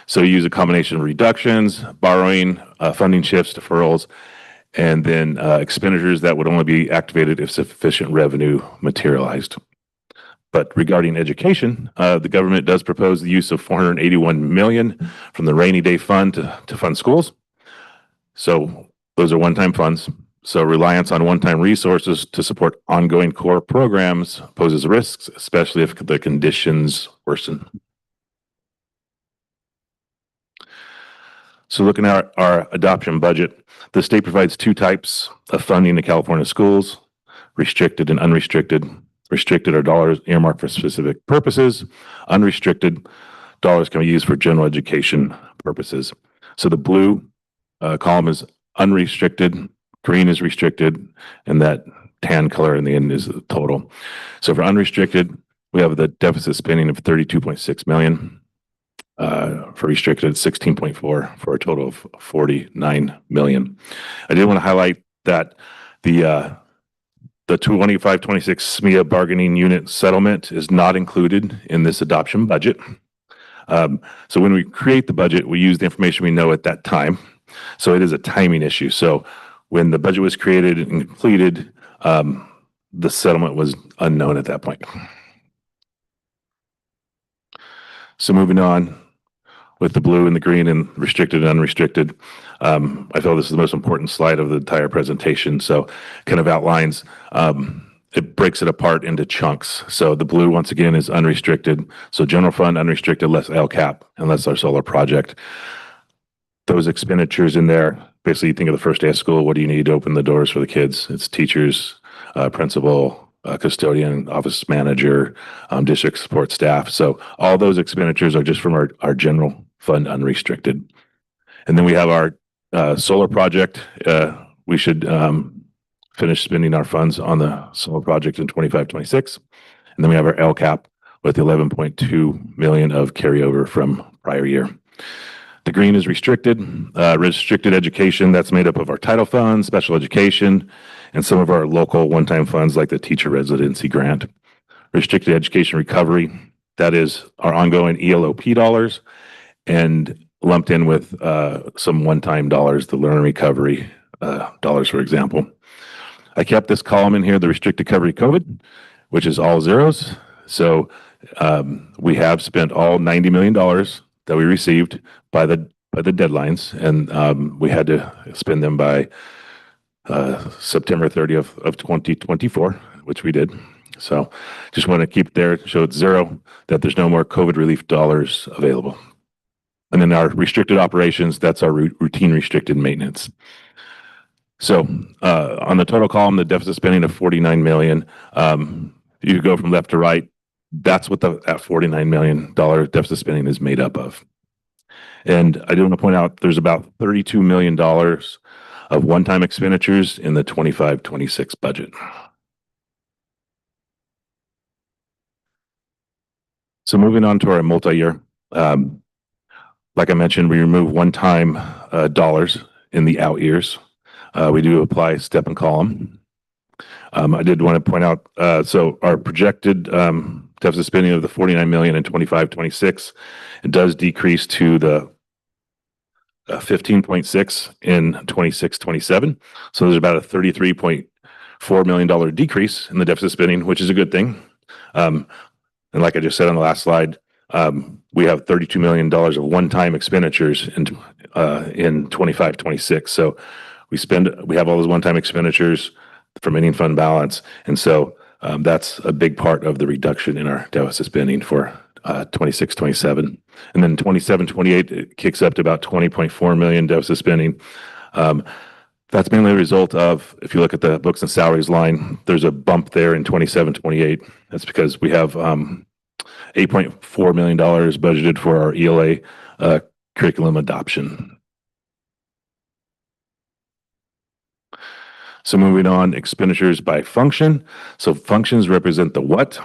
So you use a combination of reductions, borrowing, funding shifts, deferrals, and then expenditures that would only be activated if sufficient revenue materialized. But regarding education, the government does propose the use of $481 million from the rainy day fund to fund schools. So those are one-time funds. So reliance on one-time resources to support ongoing core programs poses risks, especially if the conditions worsen. So looking at our adoption budget, the state provides two types of funding to California schools, restricted and unrestricted. Restricted are dollars earmarked for specific purposes. Unrestricted dollars can be used for general education purposes. So the blue column is unrestricted, green is restricted, and that tan color in the end is the total. So for unrestricted, we have the deficit spending of 32.6 million. For restricted, 16.4 for a total of 49 million. I did want to highlight that the 25-26 SMEA bargaining unit settlement is not included in this adoption budget. So when we create the budget, we use the information we know at that time. So it is a timing issue. So when the budget was created and completed, the settlement was unknown at that point. So moving on with the blue and the green and restricted and unrestricted, I feel this is the most important slide of the entire presentation. So kind of outlines, it breaks it apart into chunks. So the blue, once again, is unrestricted. So general fund, unrestricted, less LCAP, and less our solar project. Those expenditures in there, basically you think of the first day of school, what do you need to open the doors for the kids? It's teachers, principal, custodian, office manager, district support staff. So all those expenditures are just from our general fund unrestricted. And then we have our solar project. We should finish spending our funds on the solar project in 25-26. And then we have our LCAP with 11.2 million of carryover from prior year. The green is restricted, restricted education. That's made up of our title funds, special education, and some of our local one-time funds like the teacher residency grant. Restricted education recovery, that is our ongoing ELOP dollars, and lumped in with some one-time dollars, the learner recovery dollars, for example. I kept this column in here, the restricted recovery COVID, which is all zeros. So we have spent all $90 million that we received by the deadlines, and we had to spend them by September 30th of 2024, which we did. So just want to keep there, show it's zero, that there's no more COVID relief dollars available. And then our restricted operations, that's our routine restricted maintenance. So on the total column, the deficit spending of 49 million, you go from left to right, that's what that $49 million deficit spending is made up of. And I do want to point out there's about $32 million of one-time expenditures in the 25-26 budget. So moving on to our multi-year, like I mentioned, we remove one-time dollars in the out years. We do apply step and column. I did want to point out, so our projected deficit spending of the 49 million in 25-26, it does decrease to the 15.6 in 26-27. So there's about a $33.4 million decrease in the deficit spending, which is a good thing. And like I just said on the last slide, we have $32 million of one-time expenditures in 25-26. So we have all those one-time expenditures from ending fund balance. And so that's a big part of the reduction in our deficit spending for 26-27. And then 27-28, it kicks up to about 20.4 million deficit spending. That's mainly a result of, if you look at the books and salaries line, there's a bump there in 27-28. That's because we have $8.4 million budgeted for our ELA curriculum adoption. So moving on, expenditures by function. So functions represent the what.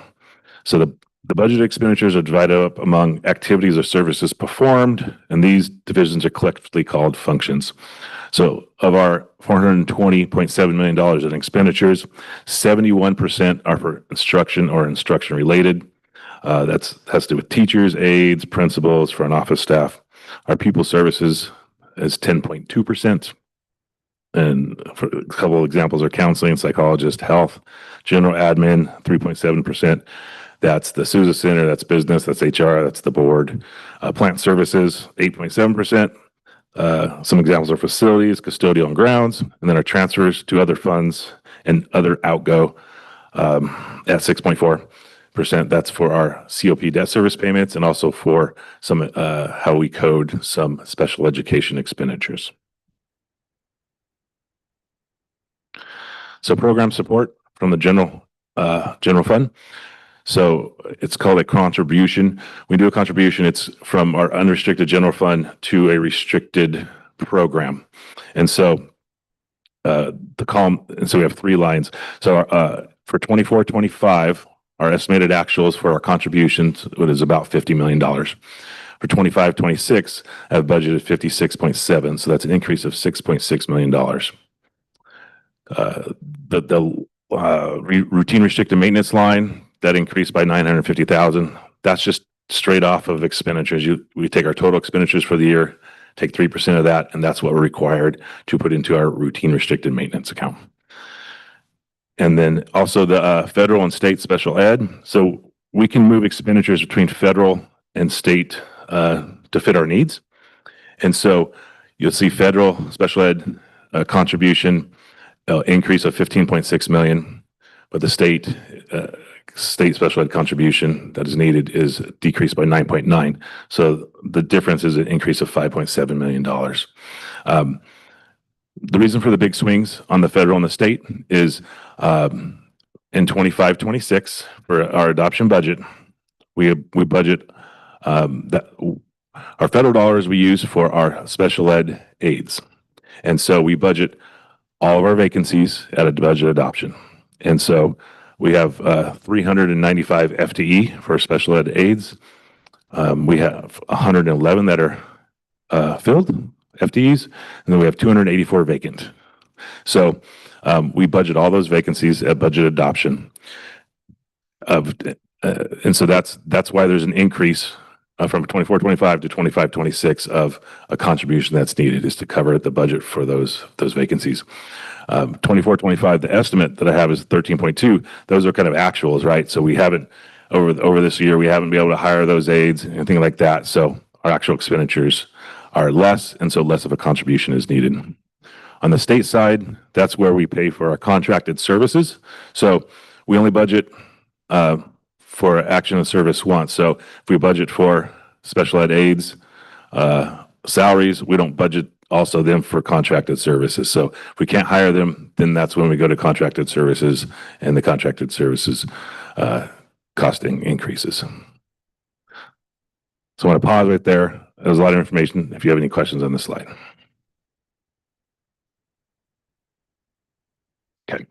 So the budget expenditures are divided up among activities or services performed, and these divisions are collectively called functions. So of our $420.7 million in expenditures, 71% are for instruction or instruction related. That has to do with teachers, aides, principals, front office staff. Our people services is 10.2%. And for a couple of examples are counseling, psychologist, health, general admin, 3.7%. That's the Sousa Center, that's business, that's HR, that's the board. Plant services, 8.7%. Some examples are facilities, custodial and grounds, and then our transfers to other funds and other outgo at 6.4%. That's for our COP debt service payments and also for some how we code some special education expenditures. So program support from the general fund. So it's called a contribution. We do a contribution. It's from our unrestricted general fund to a restricted program. And so the column, and so we have 3 lines. So for 24-25, our estimated actuals for our contributions is about $50 million. For 25-26, I have budgeted 56.7. So that's an increase of $6.6 million. The routine restricted maintenance line, that increased by 950,000. That's just straight off of expenditures. We take our total expenditures for the year, take 3% of that, and that's what we're required to put into our routine restricted maintenance account. And then also the federal and state special ed. So we can move expenditures between federal and state to fit our needs. And so you'll see federal special ed contribution increase of 15.6 million, but the state special ed contribution that is needed is decreased by 9.9. So the difference is an increase of $5.7 million. The reason for the big swings on the federal and the state is in 25-26 for our adoption budget, we budget that our federal dollars we use for our special ed aides. And so we budget all of our vacancies at a budget adoption. And so we have 395 FTE for special ed aides. We have 111 that are filled FTEs, and then we have 284 vacant. So we budget all those vacancies at budget adoption. And so that's why there's an increase from 24-25 to 25-26 of a contribution that's needed is to cover the budget for those vacancies. 24-25, the estimate that I have is 13.2. Those are kind of actuals, right? So we haven't over this year, we haven't been able to hire those aides, anything like that. So our actual expenditures are less, and so less of a contribution is needed. On the state side, that's where we pay for our contracted services. So we only budget for action of service once. So if we budget for special ed aides, salaries, we don't budget also them for contracted services. So if we can't hire them, then that's when we go to contracted services, and the contracted services costing increases. So I want to pause right there. There's a lot of information. If you have any questions on this slide. Okay.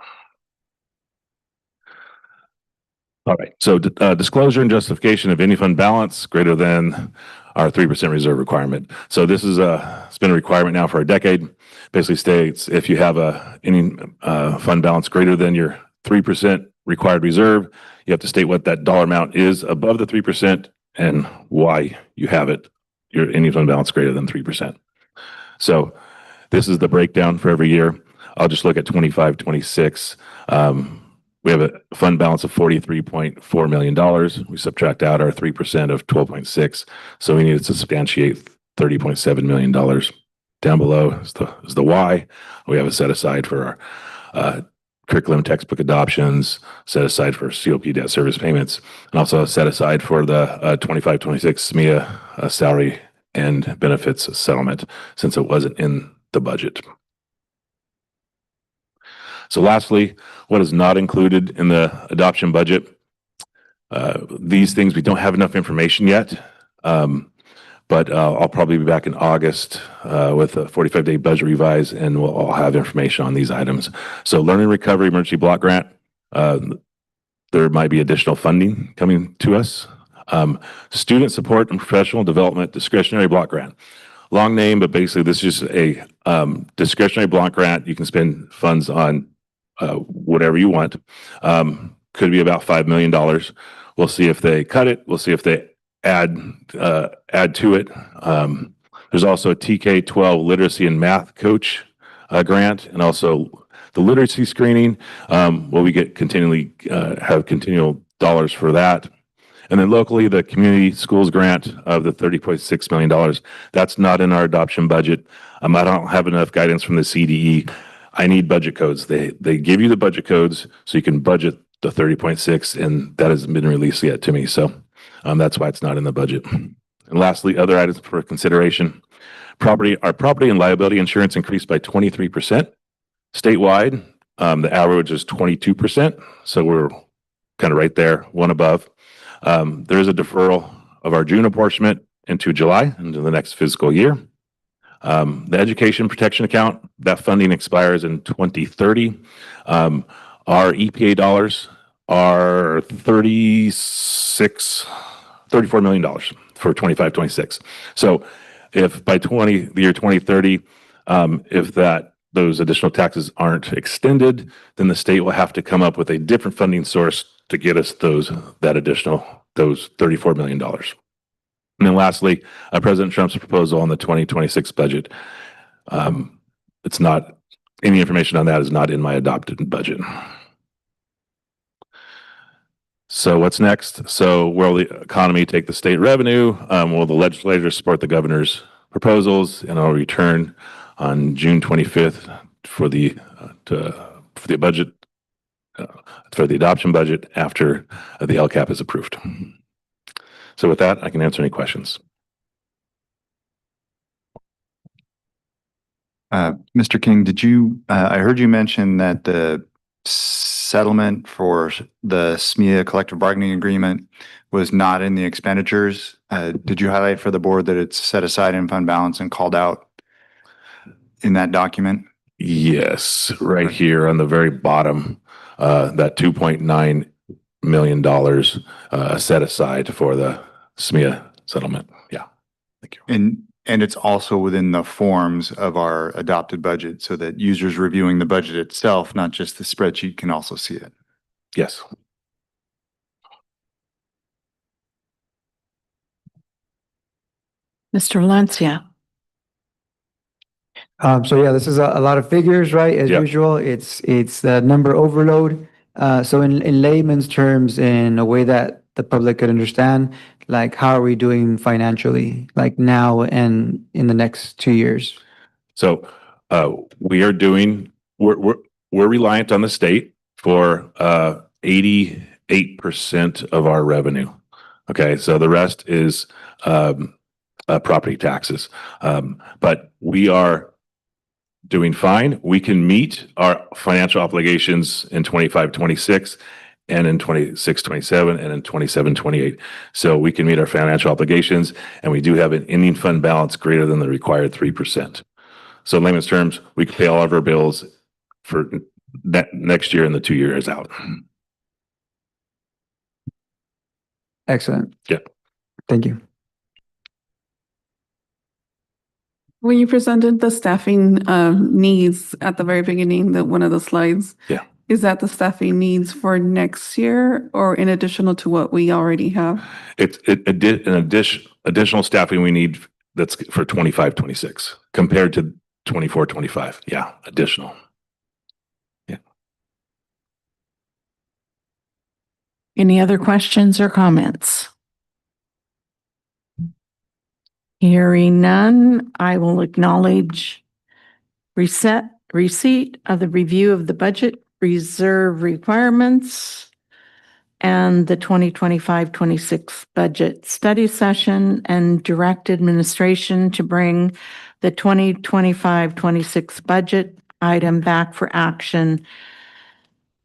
All right. So disclosure and justification of any fund balance greater than our 3% reserve requirement. So this is it's been a requirement now for a decade. Basically states if you have any fund balance greater than your 3% required reserve, you have to state what that dollar amount is above the 3% and why you have it. Your any fund balance greater than 3%. So this is the breakdown for every year. I'll just look at 25-26. We have a fund balance of $43.4 million. We subtract out our 3% of 12.6. So we needed to substantiate $30.7 million. Down below is the why. We have a set aside for our curriculum textbook adoptions, set aside for COP debt service payments, and also set aside for the 25-26 SMEA salary and benefits settlement since it wasn't in the budget. So lastly, what is not included in the adoption budget? These things, we don't have enough information yet, but but I'll probably be back in August with a 45-day budget revise, and we'll all have information on these items. So Learning Recovery Emergency Block Grant, there might be additional funding coming to us. Student Support and Professional Development Discretionary Block Grant. Long name, but basically this is just a discretionary block grant. You can spend funds on whatever you want. Could be about $5 million. We'll see if they cut it. We'll see if they add to it. There's also a TK-12 Literacy and Math Coach grant, and also the literacy screening. We get have continual dollars for that. And then locally, the community schools grant of the $30.6 million. That's not in our adoption budget. I don't have enough guidance from the CDE. I need budget codes. They give you the budget codes so you can budget the 30.6, and that hasn't been released yet to me. So that's why it's not in the budget. And lastly, other items for consideration. Our property and liability insurance increased by 23%. Statewide, the average is 22%. So we're kind of right there, one above. There is a deferral of our June apportionment into July, into the next fiscal year. The Education Protection Account, that funding expires in 2030. Our EPA dollars are $34 million for 25-26. So if by the year 2030, if those additional taxes aren't extended, then the state will have to come up with a different funding source to get us those $34 million. And then lastly, President Trump's proposal on the 2026 budget. It's not, any information on that is not in my adopted budget. So what's next? So will the economy take the state revenue? Will the legislators support the governor's proposals? And I'll return on June 25th for the budget, for the adoption budget after the LCAP is approved. So with that, I can answer any questions. Mr. King, I heard you mention that the settlement for the SMEA collective bargaining agreement was not in the expenditures. Did you highlight for the board that it's set aside in fund balance and called out in that document? Yes, right here on the very bottom, that $2.9 million set aside for the SMEA settlement. Yeah, thank you. And it's also within the forms of our adopted budget so that users reviewing the budget itself, not just the spreadsheet, can also see it. Yes. Mr. Valencia. So yeah, this is a lot of figures, right? As usual, it's the number overload. So in layman's terms, in a way that the public could understand, like how are we doing financially, like now and in the next 2 years? So we're reliant on the state for 88% of our revenue. Okay, so the rest is property taxes. But we are doing fine. We can meet our financial obligations in 25-26 and in 26-27 and in 27-28. So we can meet our financial obligations, and we do have an ending fund balance greater than the required 3%. So in layman's terms, we can pay all of our bills for that next year and the 2 years out. Excellent. Yeah. Thank you. When you presented the staffing needs at the very beginning, one of the slides. Yeah. Is that the staffing needs for next year or in additional to what we already have? It's an additional staffing we need that's for 25-26 compared to 24-25. Yeah, additional. Yeah. Any other questions or comments? Hearing none, I will acknowledge receipt of the review of the budget reserve requirements and the 2025-26 budget study session, and direct administration to bring the 2025-26 budget item back for action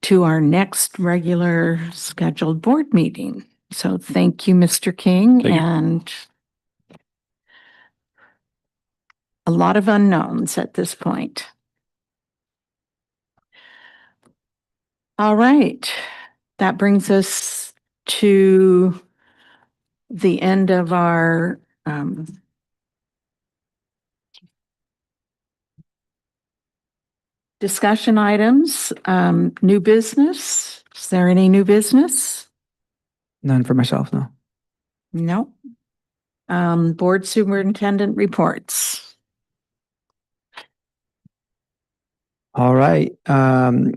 to our next regular scheduled board meeting. So thank you, Mr. King. Thank you. And a lot of unknowns at this point. All right, that brings us to the end of our discussion items. New business. Is there any new business? None for myself, no. No. Board superintendent reports. All right. For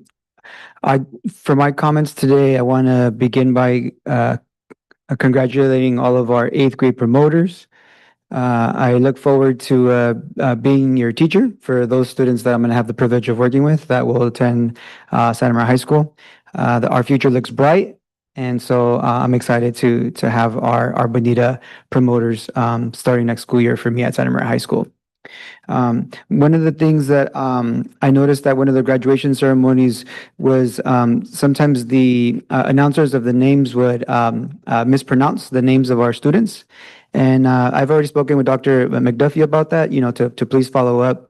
my comments today, I want to begin by congratulating all of our 8th grade promoters. I look forward to being your teacher for those students that I'm going to have the privilege of working with that will attend Santa Maria High School. Our future looks bright, and so I'm excited to have our Bonita promoters starting next school year for me at Santa Maria High School. One of the things that I noticed at one of the graduation ceremonies was sometimes the announcers of the names would mispronounce the names of our students. And I've already spoken with Dr. McDuffie about that, to please follow up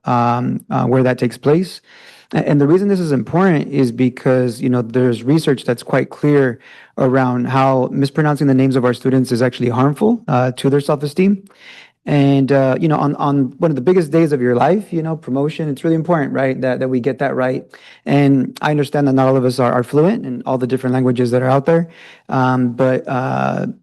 where that takes place. And the reason this is important is because, there's research that's quite clear around how mispronouncing the names of our students is actually harmful to their self-esteem. And, on one of the biggest days of your life, promotion, it's really important, right, that we get that right. And I understand that not all of us are fluent in all the different languages that are out there, but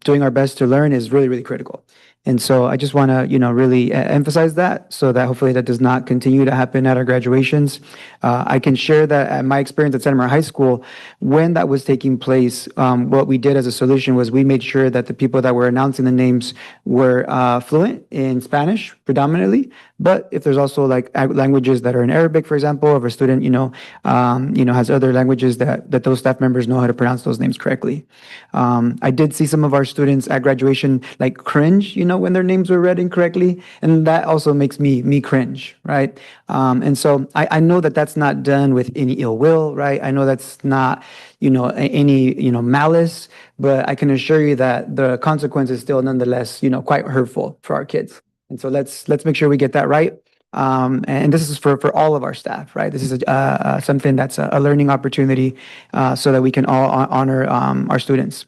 doing our best to learn is really, really critical. And so I just want to, really emphasize that so that hopefully that does not continue to happen at our graduations. I can share that at my experience at Santa Maria High School, when that was taking place, what we did as a solution was we made sure that the people that were announcing the names were fluent in Spanish predominantly. But if there's also like languages that are in Arabic, for example, if a student, has other languages that those staff members know how to pronounce those names correctly. I did see some of our students at graduation like cringe, when their names were read incorrectly. And that also makes me cringe, right? And so I know that that's not done with any ill will, right? I know that's not, any, malice, but I can assure you that the consequence is still nonetheless, quite hurtful for our kids. And so let's make sure we get that right. And this is for all of our staff, right? This is something that's a learning opportunity so that we can all honor our students.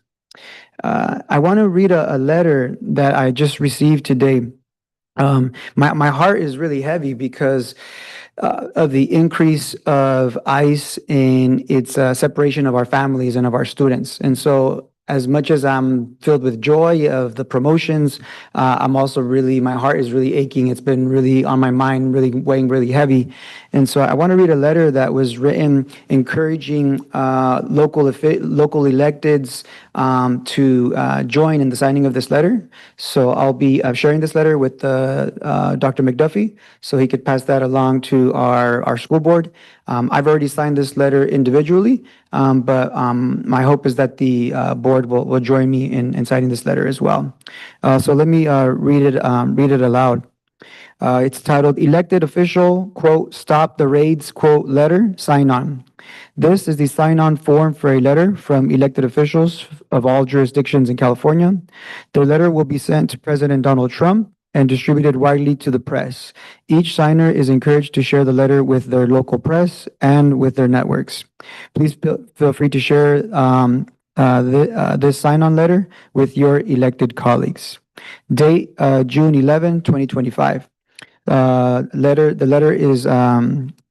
I want to read a letter that I just received today. My heart is really heavy because of the increase of ICE in its separation of our families and of our students. And so as much as I'm filled with joy of the promotions, I'm also my heart is really aching. It's been really on my mind, really weighing really heavy. And so I want to read a letter that was written encouraging local electeds to join in the signing of this letter. So I'll be sharing this letter with Dr. McDuffie so he could pass that along to our school board. I've already signed this letter individually, but my hope is that the board will join me in signing this letter as well. So let me read it aloud. It's titled Elected Official, quote, Stop the Raids, quote, letter, sign on. This is the sign-on form for a letter from elected officials of all jurisdictions in California. The letter will be sent to President Donald Trump and distributed widely to the press. Each signer is encouraged to share the letter with their local press and with their networks. Please feel free to share this sign-on letter with your elected colleagues. Date, June 11, 2025. The letter is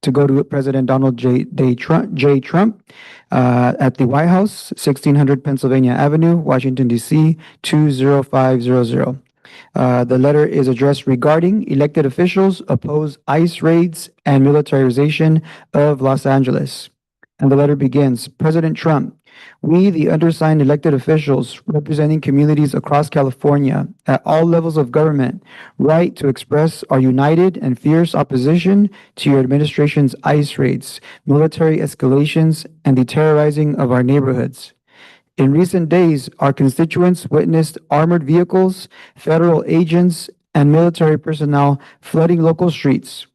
to go to President Donald J. Trump at the White House, 1600 Pennsylvania Avenue, Washington, D.C., 20500. The letter is addressed regarding elected officials oppose ICE raids and militarization of Los Angeles. And the letter begins, President Trump, we, the undersigned elected officials representing communities across California at all levels of government, write to express our united and fierce opposition to your administration's ICE raids, military escalations, and the terrorizing of our neighborhoods. In recent days, our constituents witnessed armored vehicles, federal agents, and military personnel flooding local streets.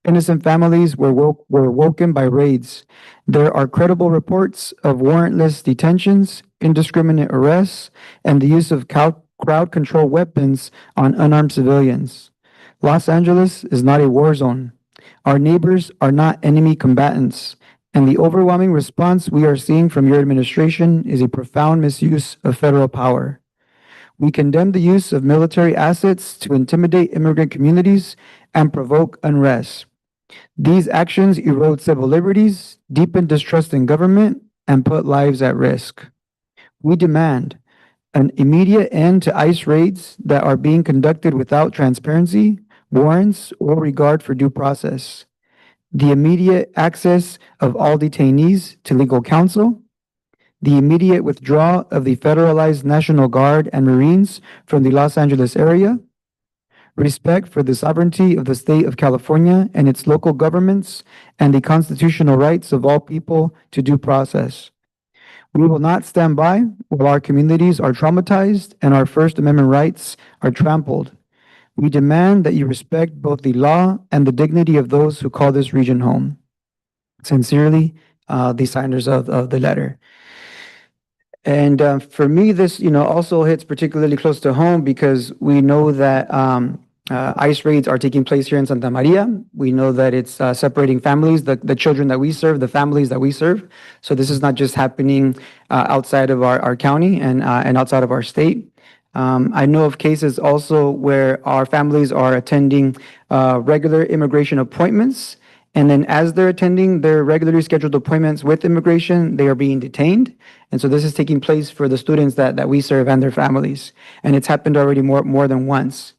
Innocent families were woken by raids. There are credible reports of warrantless detentions, indiscriminate arrests, and the use of crowd control weapons on unarmed civilians. Los Angeles is not a war zone. Our neighbors are not enemy combatants. And the overwhelming response we are seeing from your administration is a profound misuse of federal power. We condemn the use of military assets to intimidate immigrant communities and provoke unrest. These actions erode civil liberties, deepen distrust in government, and put lives at risk. We demand an immediate end to ICE raids that are being conducted without transparency, warrants, or regard for due process. The immediate access of all detainees to legal counsel, the immediate withdrawal of the federalized National Guard and Marines from the Los Angeles area, respect for the sovereignty of the state of California and its local governments, and the constitutional rights of all people to due process. We will not stand by while our communities are traumatized and our First Amendment rights are trampled. We demand that you respect both the law and the dignity of those who call this region home. Sincerely, the signers of the letter. And for me, this, also hits particularly close to home because we know that ICE raids are taking place here in Santa Maria. We know that it's separating families, the children that we serve, the families that we serve. So this is not just happening outside of our county and outside of our state. I know of cases also where our families are attending regular immigration appointments. And then as they're attending their regularly scheduled appointments with immigration, they are being detained. And so this is taking place for the students that we serve and their families. And it's happened already more than once.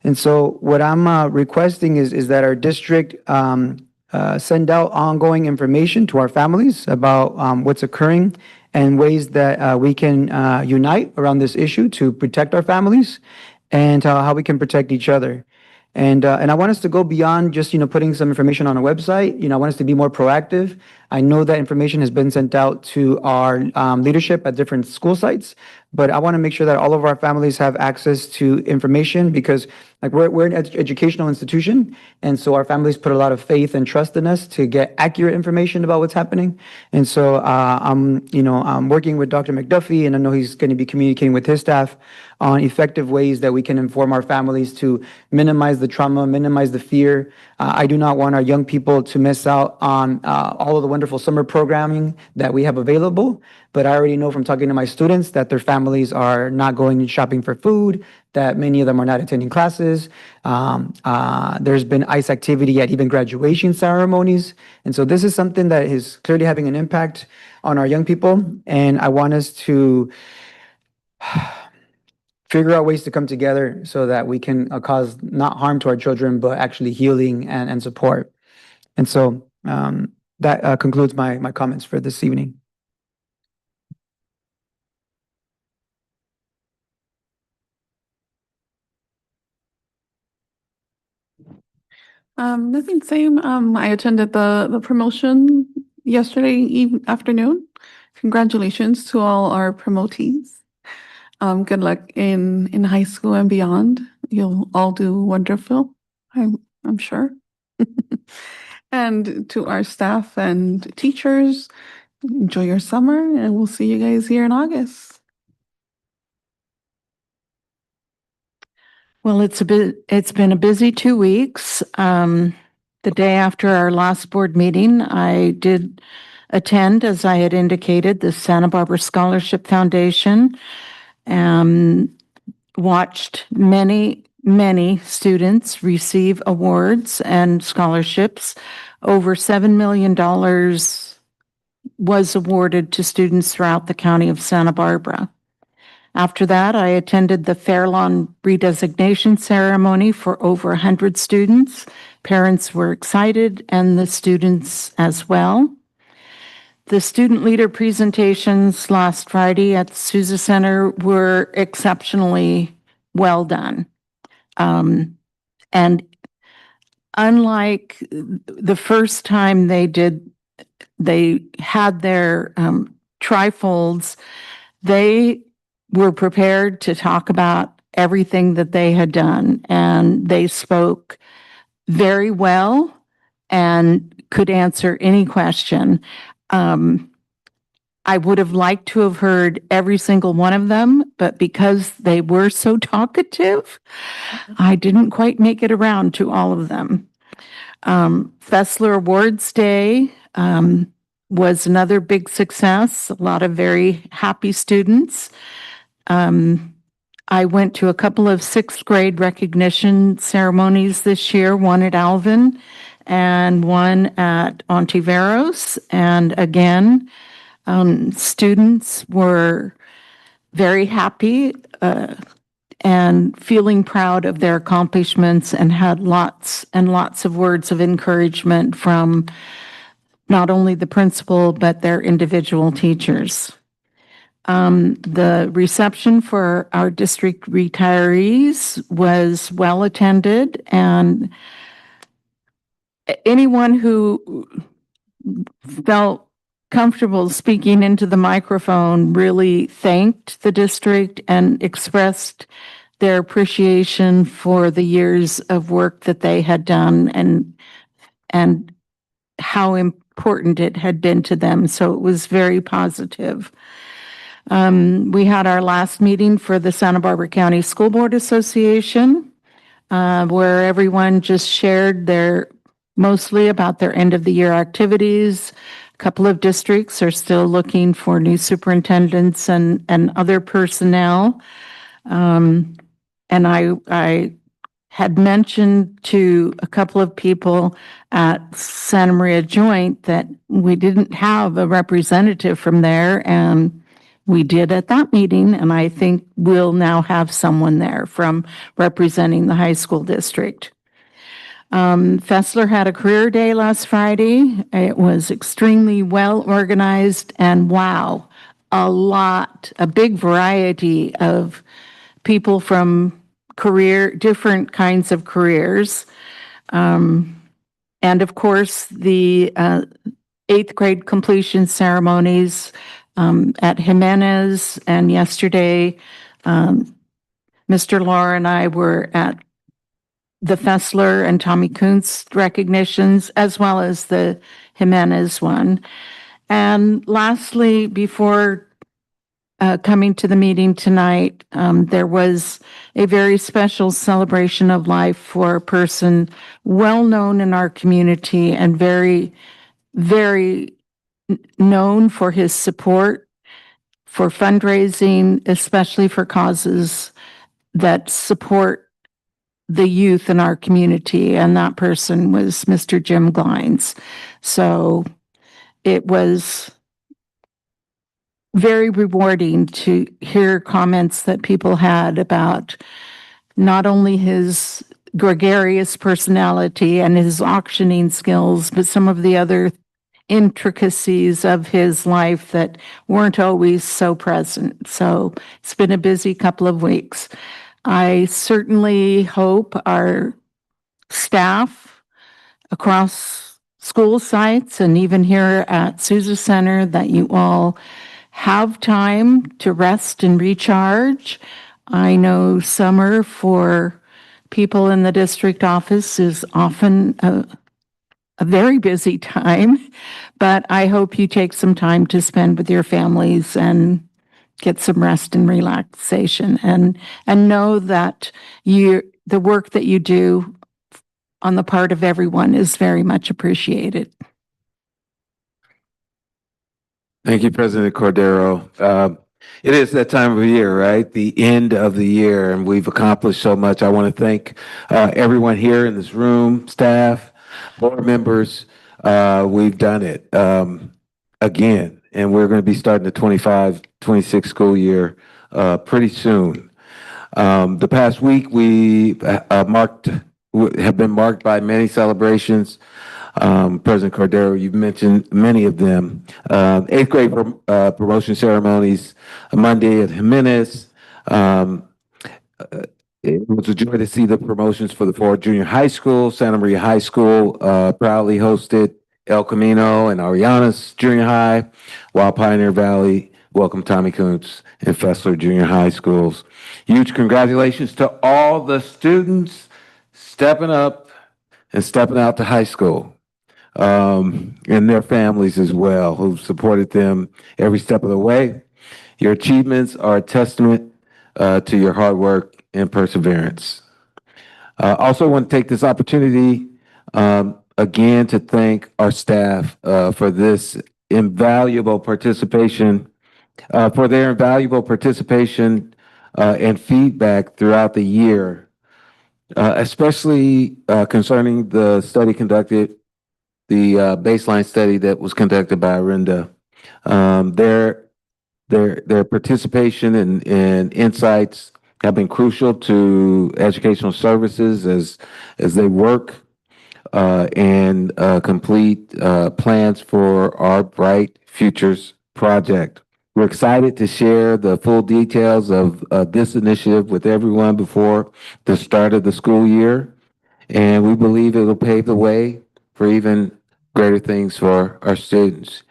And so what I'm requesting is that our district send out ongoing information to our families about what's occurring and ways that we can unite around this issue to protect our families and how we can protect each other. And I want us to go beyond just, putting some information on a website. I want us to be more proactive. I know that information has been sent out to our leadership at different school sites, but I want to make sure that all of our families have access to information because we're an educational institution. And so our families put a lot of faith and trust in us to get accurate information about what's happening. And so I'm working with Dr. McDuffie, and I know he's going to be communicating with his staff on effective ways that we can inform our families to minimize the trauma, minimize the fear. I do not want our young people to miss out on all of the wonderful summer programming that we have available. But I already know from talking to my students that their families are not going shopping for food, that many of them are not attending classes. There's been ICE activity at even graduation ceremonies. And so this is something that is clearly having an impact on our young people. And I want us to figure out ways to come together so that we can cause not harm to our children, but actually healing and support. And so that concludes my comments for this evening. Nothing same. I attended the promotion yesterday afternoon. Congratulations to all our promotees. Good luck in high school and beyond. You'll all do wonderful, I'm sure. And to our staff and teachers, enjoy your summer, and we'll see you guys here in August. Well, it's been a busy 2 weeks. The day after our last board meeting, I did attend, as I had indicated, the Santa Barbara Scholarship Foundation, watched many students receive awards and scholarships. Over $7 million was awarded to students throughout the county of Santa Barbara. After that, I attended the Fairlawn redesignation ceremony for over 100 students. Parents were excited and the students as well. The student leader presentations last Friday at the Sousa Center were exceptionally well done. And unlike the first time they had their trifolds, they were prepared to talk about everything that they had done, and they spoke very well and could answer any question. I would have liked to have heard every single one of them, but because they were so talkative, I didn't quite make it around to all of them. Fessler Awards Day was another big success, a lot of very happy students. I went to a couple of sixth grade recognition ceremonies this year, one at Alvin and one at Ontiveros. And again, students were very happy and feeling proud of their accomplishments and had lots and lots of words of encouragement from not only the principal, but their individual teachers. The reception for our district retirees was well attended, and anyone who felt comfortable speaking into the microphone really thanked the district and expressed their appreciation for the years of work that they had done and how important it had been to them. So it was very positive. We had our last meeting for the Santa Barbara County School Board Association, where everyone just shared mostly about their end of the year activities. A couple of districts are still looking for new superintendents and other personnel. And I had mentioned to a couple of people at Santa Maria Joint that we didn't have a representative from there, and we did at that meeting, and I think we'll now have someone there from representing the high school district. Fessler had a career day last Friday. It was extremely well organized, and wow, a big variety of people from different kinds of careers. And of course, the eighth grade completion ceremonies at Jimenez, and yesterday, Mr. Laura and I were at the Fessler and Tommy Kuntz recognitions, as well as the Jimenez one. And lastly, before coming to the meeting tonight, there was a very special celebration of life for a person well known in our community and very, very known for his support for fundraising, especially for causes that support the youth in our community. And that person was Mr. Jim Glines. So it was very rewarding to hear comments that people had about not only his gregarious personality and his auctioning skills, but some of the other intricacies of his life that weren't always so present. So it's been a busy couple of weeks. I certainly hope our staff across school sites and even here at Sousa Center that you all have time to rest and recharge. I know summer for people in the district office is often a very busy time, but I hope you take some time to spend with your families and get some rest and relaxation, and know that the work that you do on the part of everyone is very much appreciated. Thank you, President Cordero. It is that time of year, right? The end of the year, and we've accomplished so much. I want to thank everyone here in this room, staff, board members. We've done it again, and we're going to be starting the 25-26 school year pretty soon. The past week, we have been marked by many celebrations. President Cordero, you've mentioned many of them. Eighth grade promotion ceremonies, Monday at Jimenez. It was a joy to see the promotions for the Ford Junior High School. Santa Maria High School proudly hosted El Camino and Arianas Junior High, while Pioneer Valley welcomed Tommy Kuntz and Fessler Junior High Schools. Huge congratulations to all the students stepping up and stepping out to high school. and their families as well, who've supported them every step of the way. Your achievements are a testament to your hard work and perseverance. Also want to take this opportunity again to thank our staff for this invaluable participation, for their invaluable participation and feedback throughout the year, especially concerning the study conducted, the baseline study that was conducted by Arinda. Their participation and insights have been crucial to educational services as they work and complete plans for our Bright Futures project. We're excited to share the full details of this initiative with everyone before the start of the school year, and we believe it'll pave the way for even greater things for our students.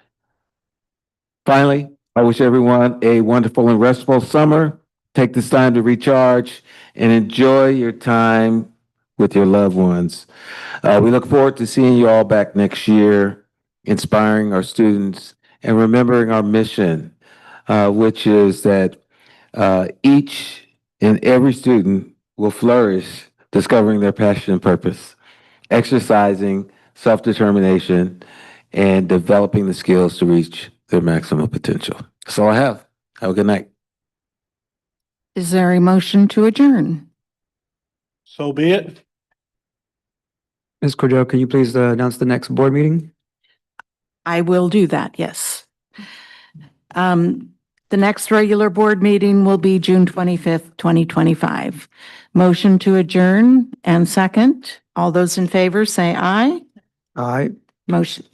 Finally, I wish everyone a wonderful and restful summer. Take this time to recharge and enjoy your time with your loved ones. We look forward to seeing you all back next year, inspiring our students and remembering our mission, which is that each and every student will flourish, discovering their passion and purpose, exercising self-determination, and developing the skills to reach their maximum potential. That's all I have. Have a good night. Is there a motion to adjourn? So be it. Ms. Cordero, can you please announce the next board meeting? I will do that, yes. The next regular board meeting will be June 25th, 2025. Motion to adjourn and second. All those in favor say aye. Aye. Motion.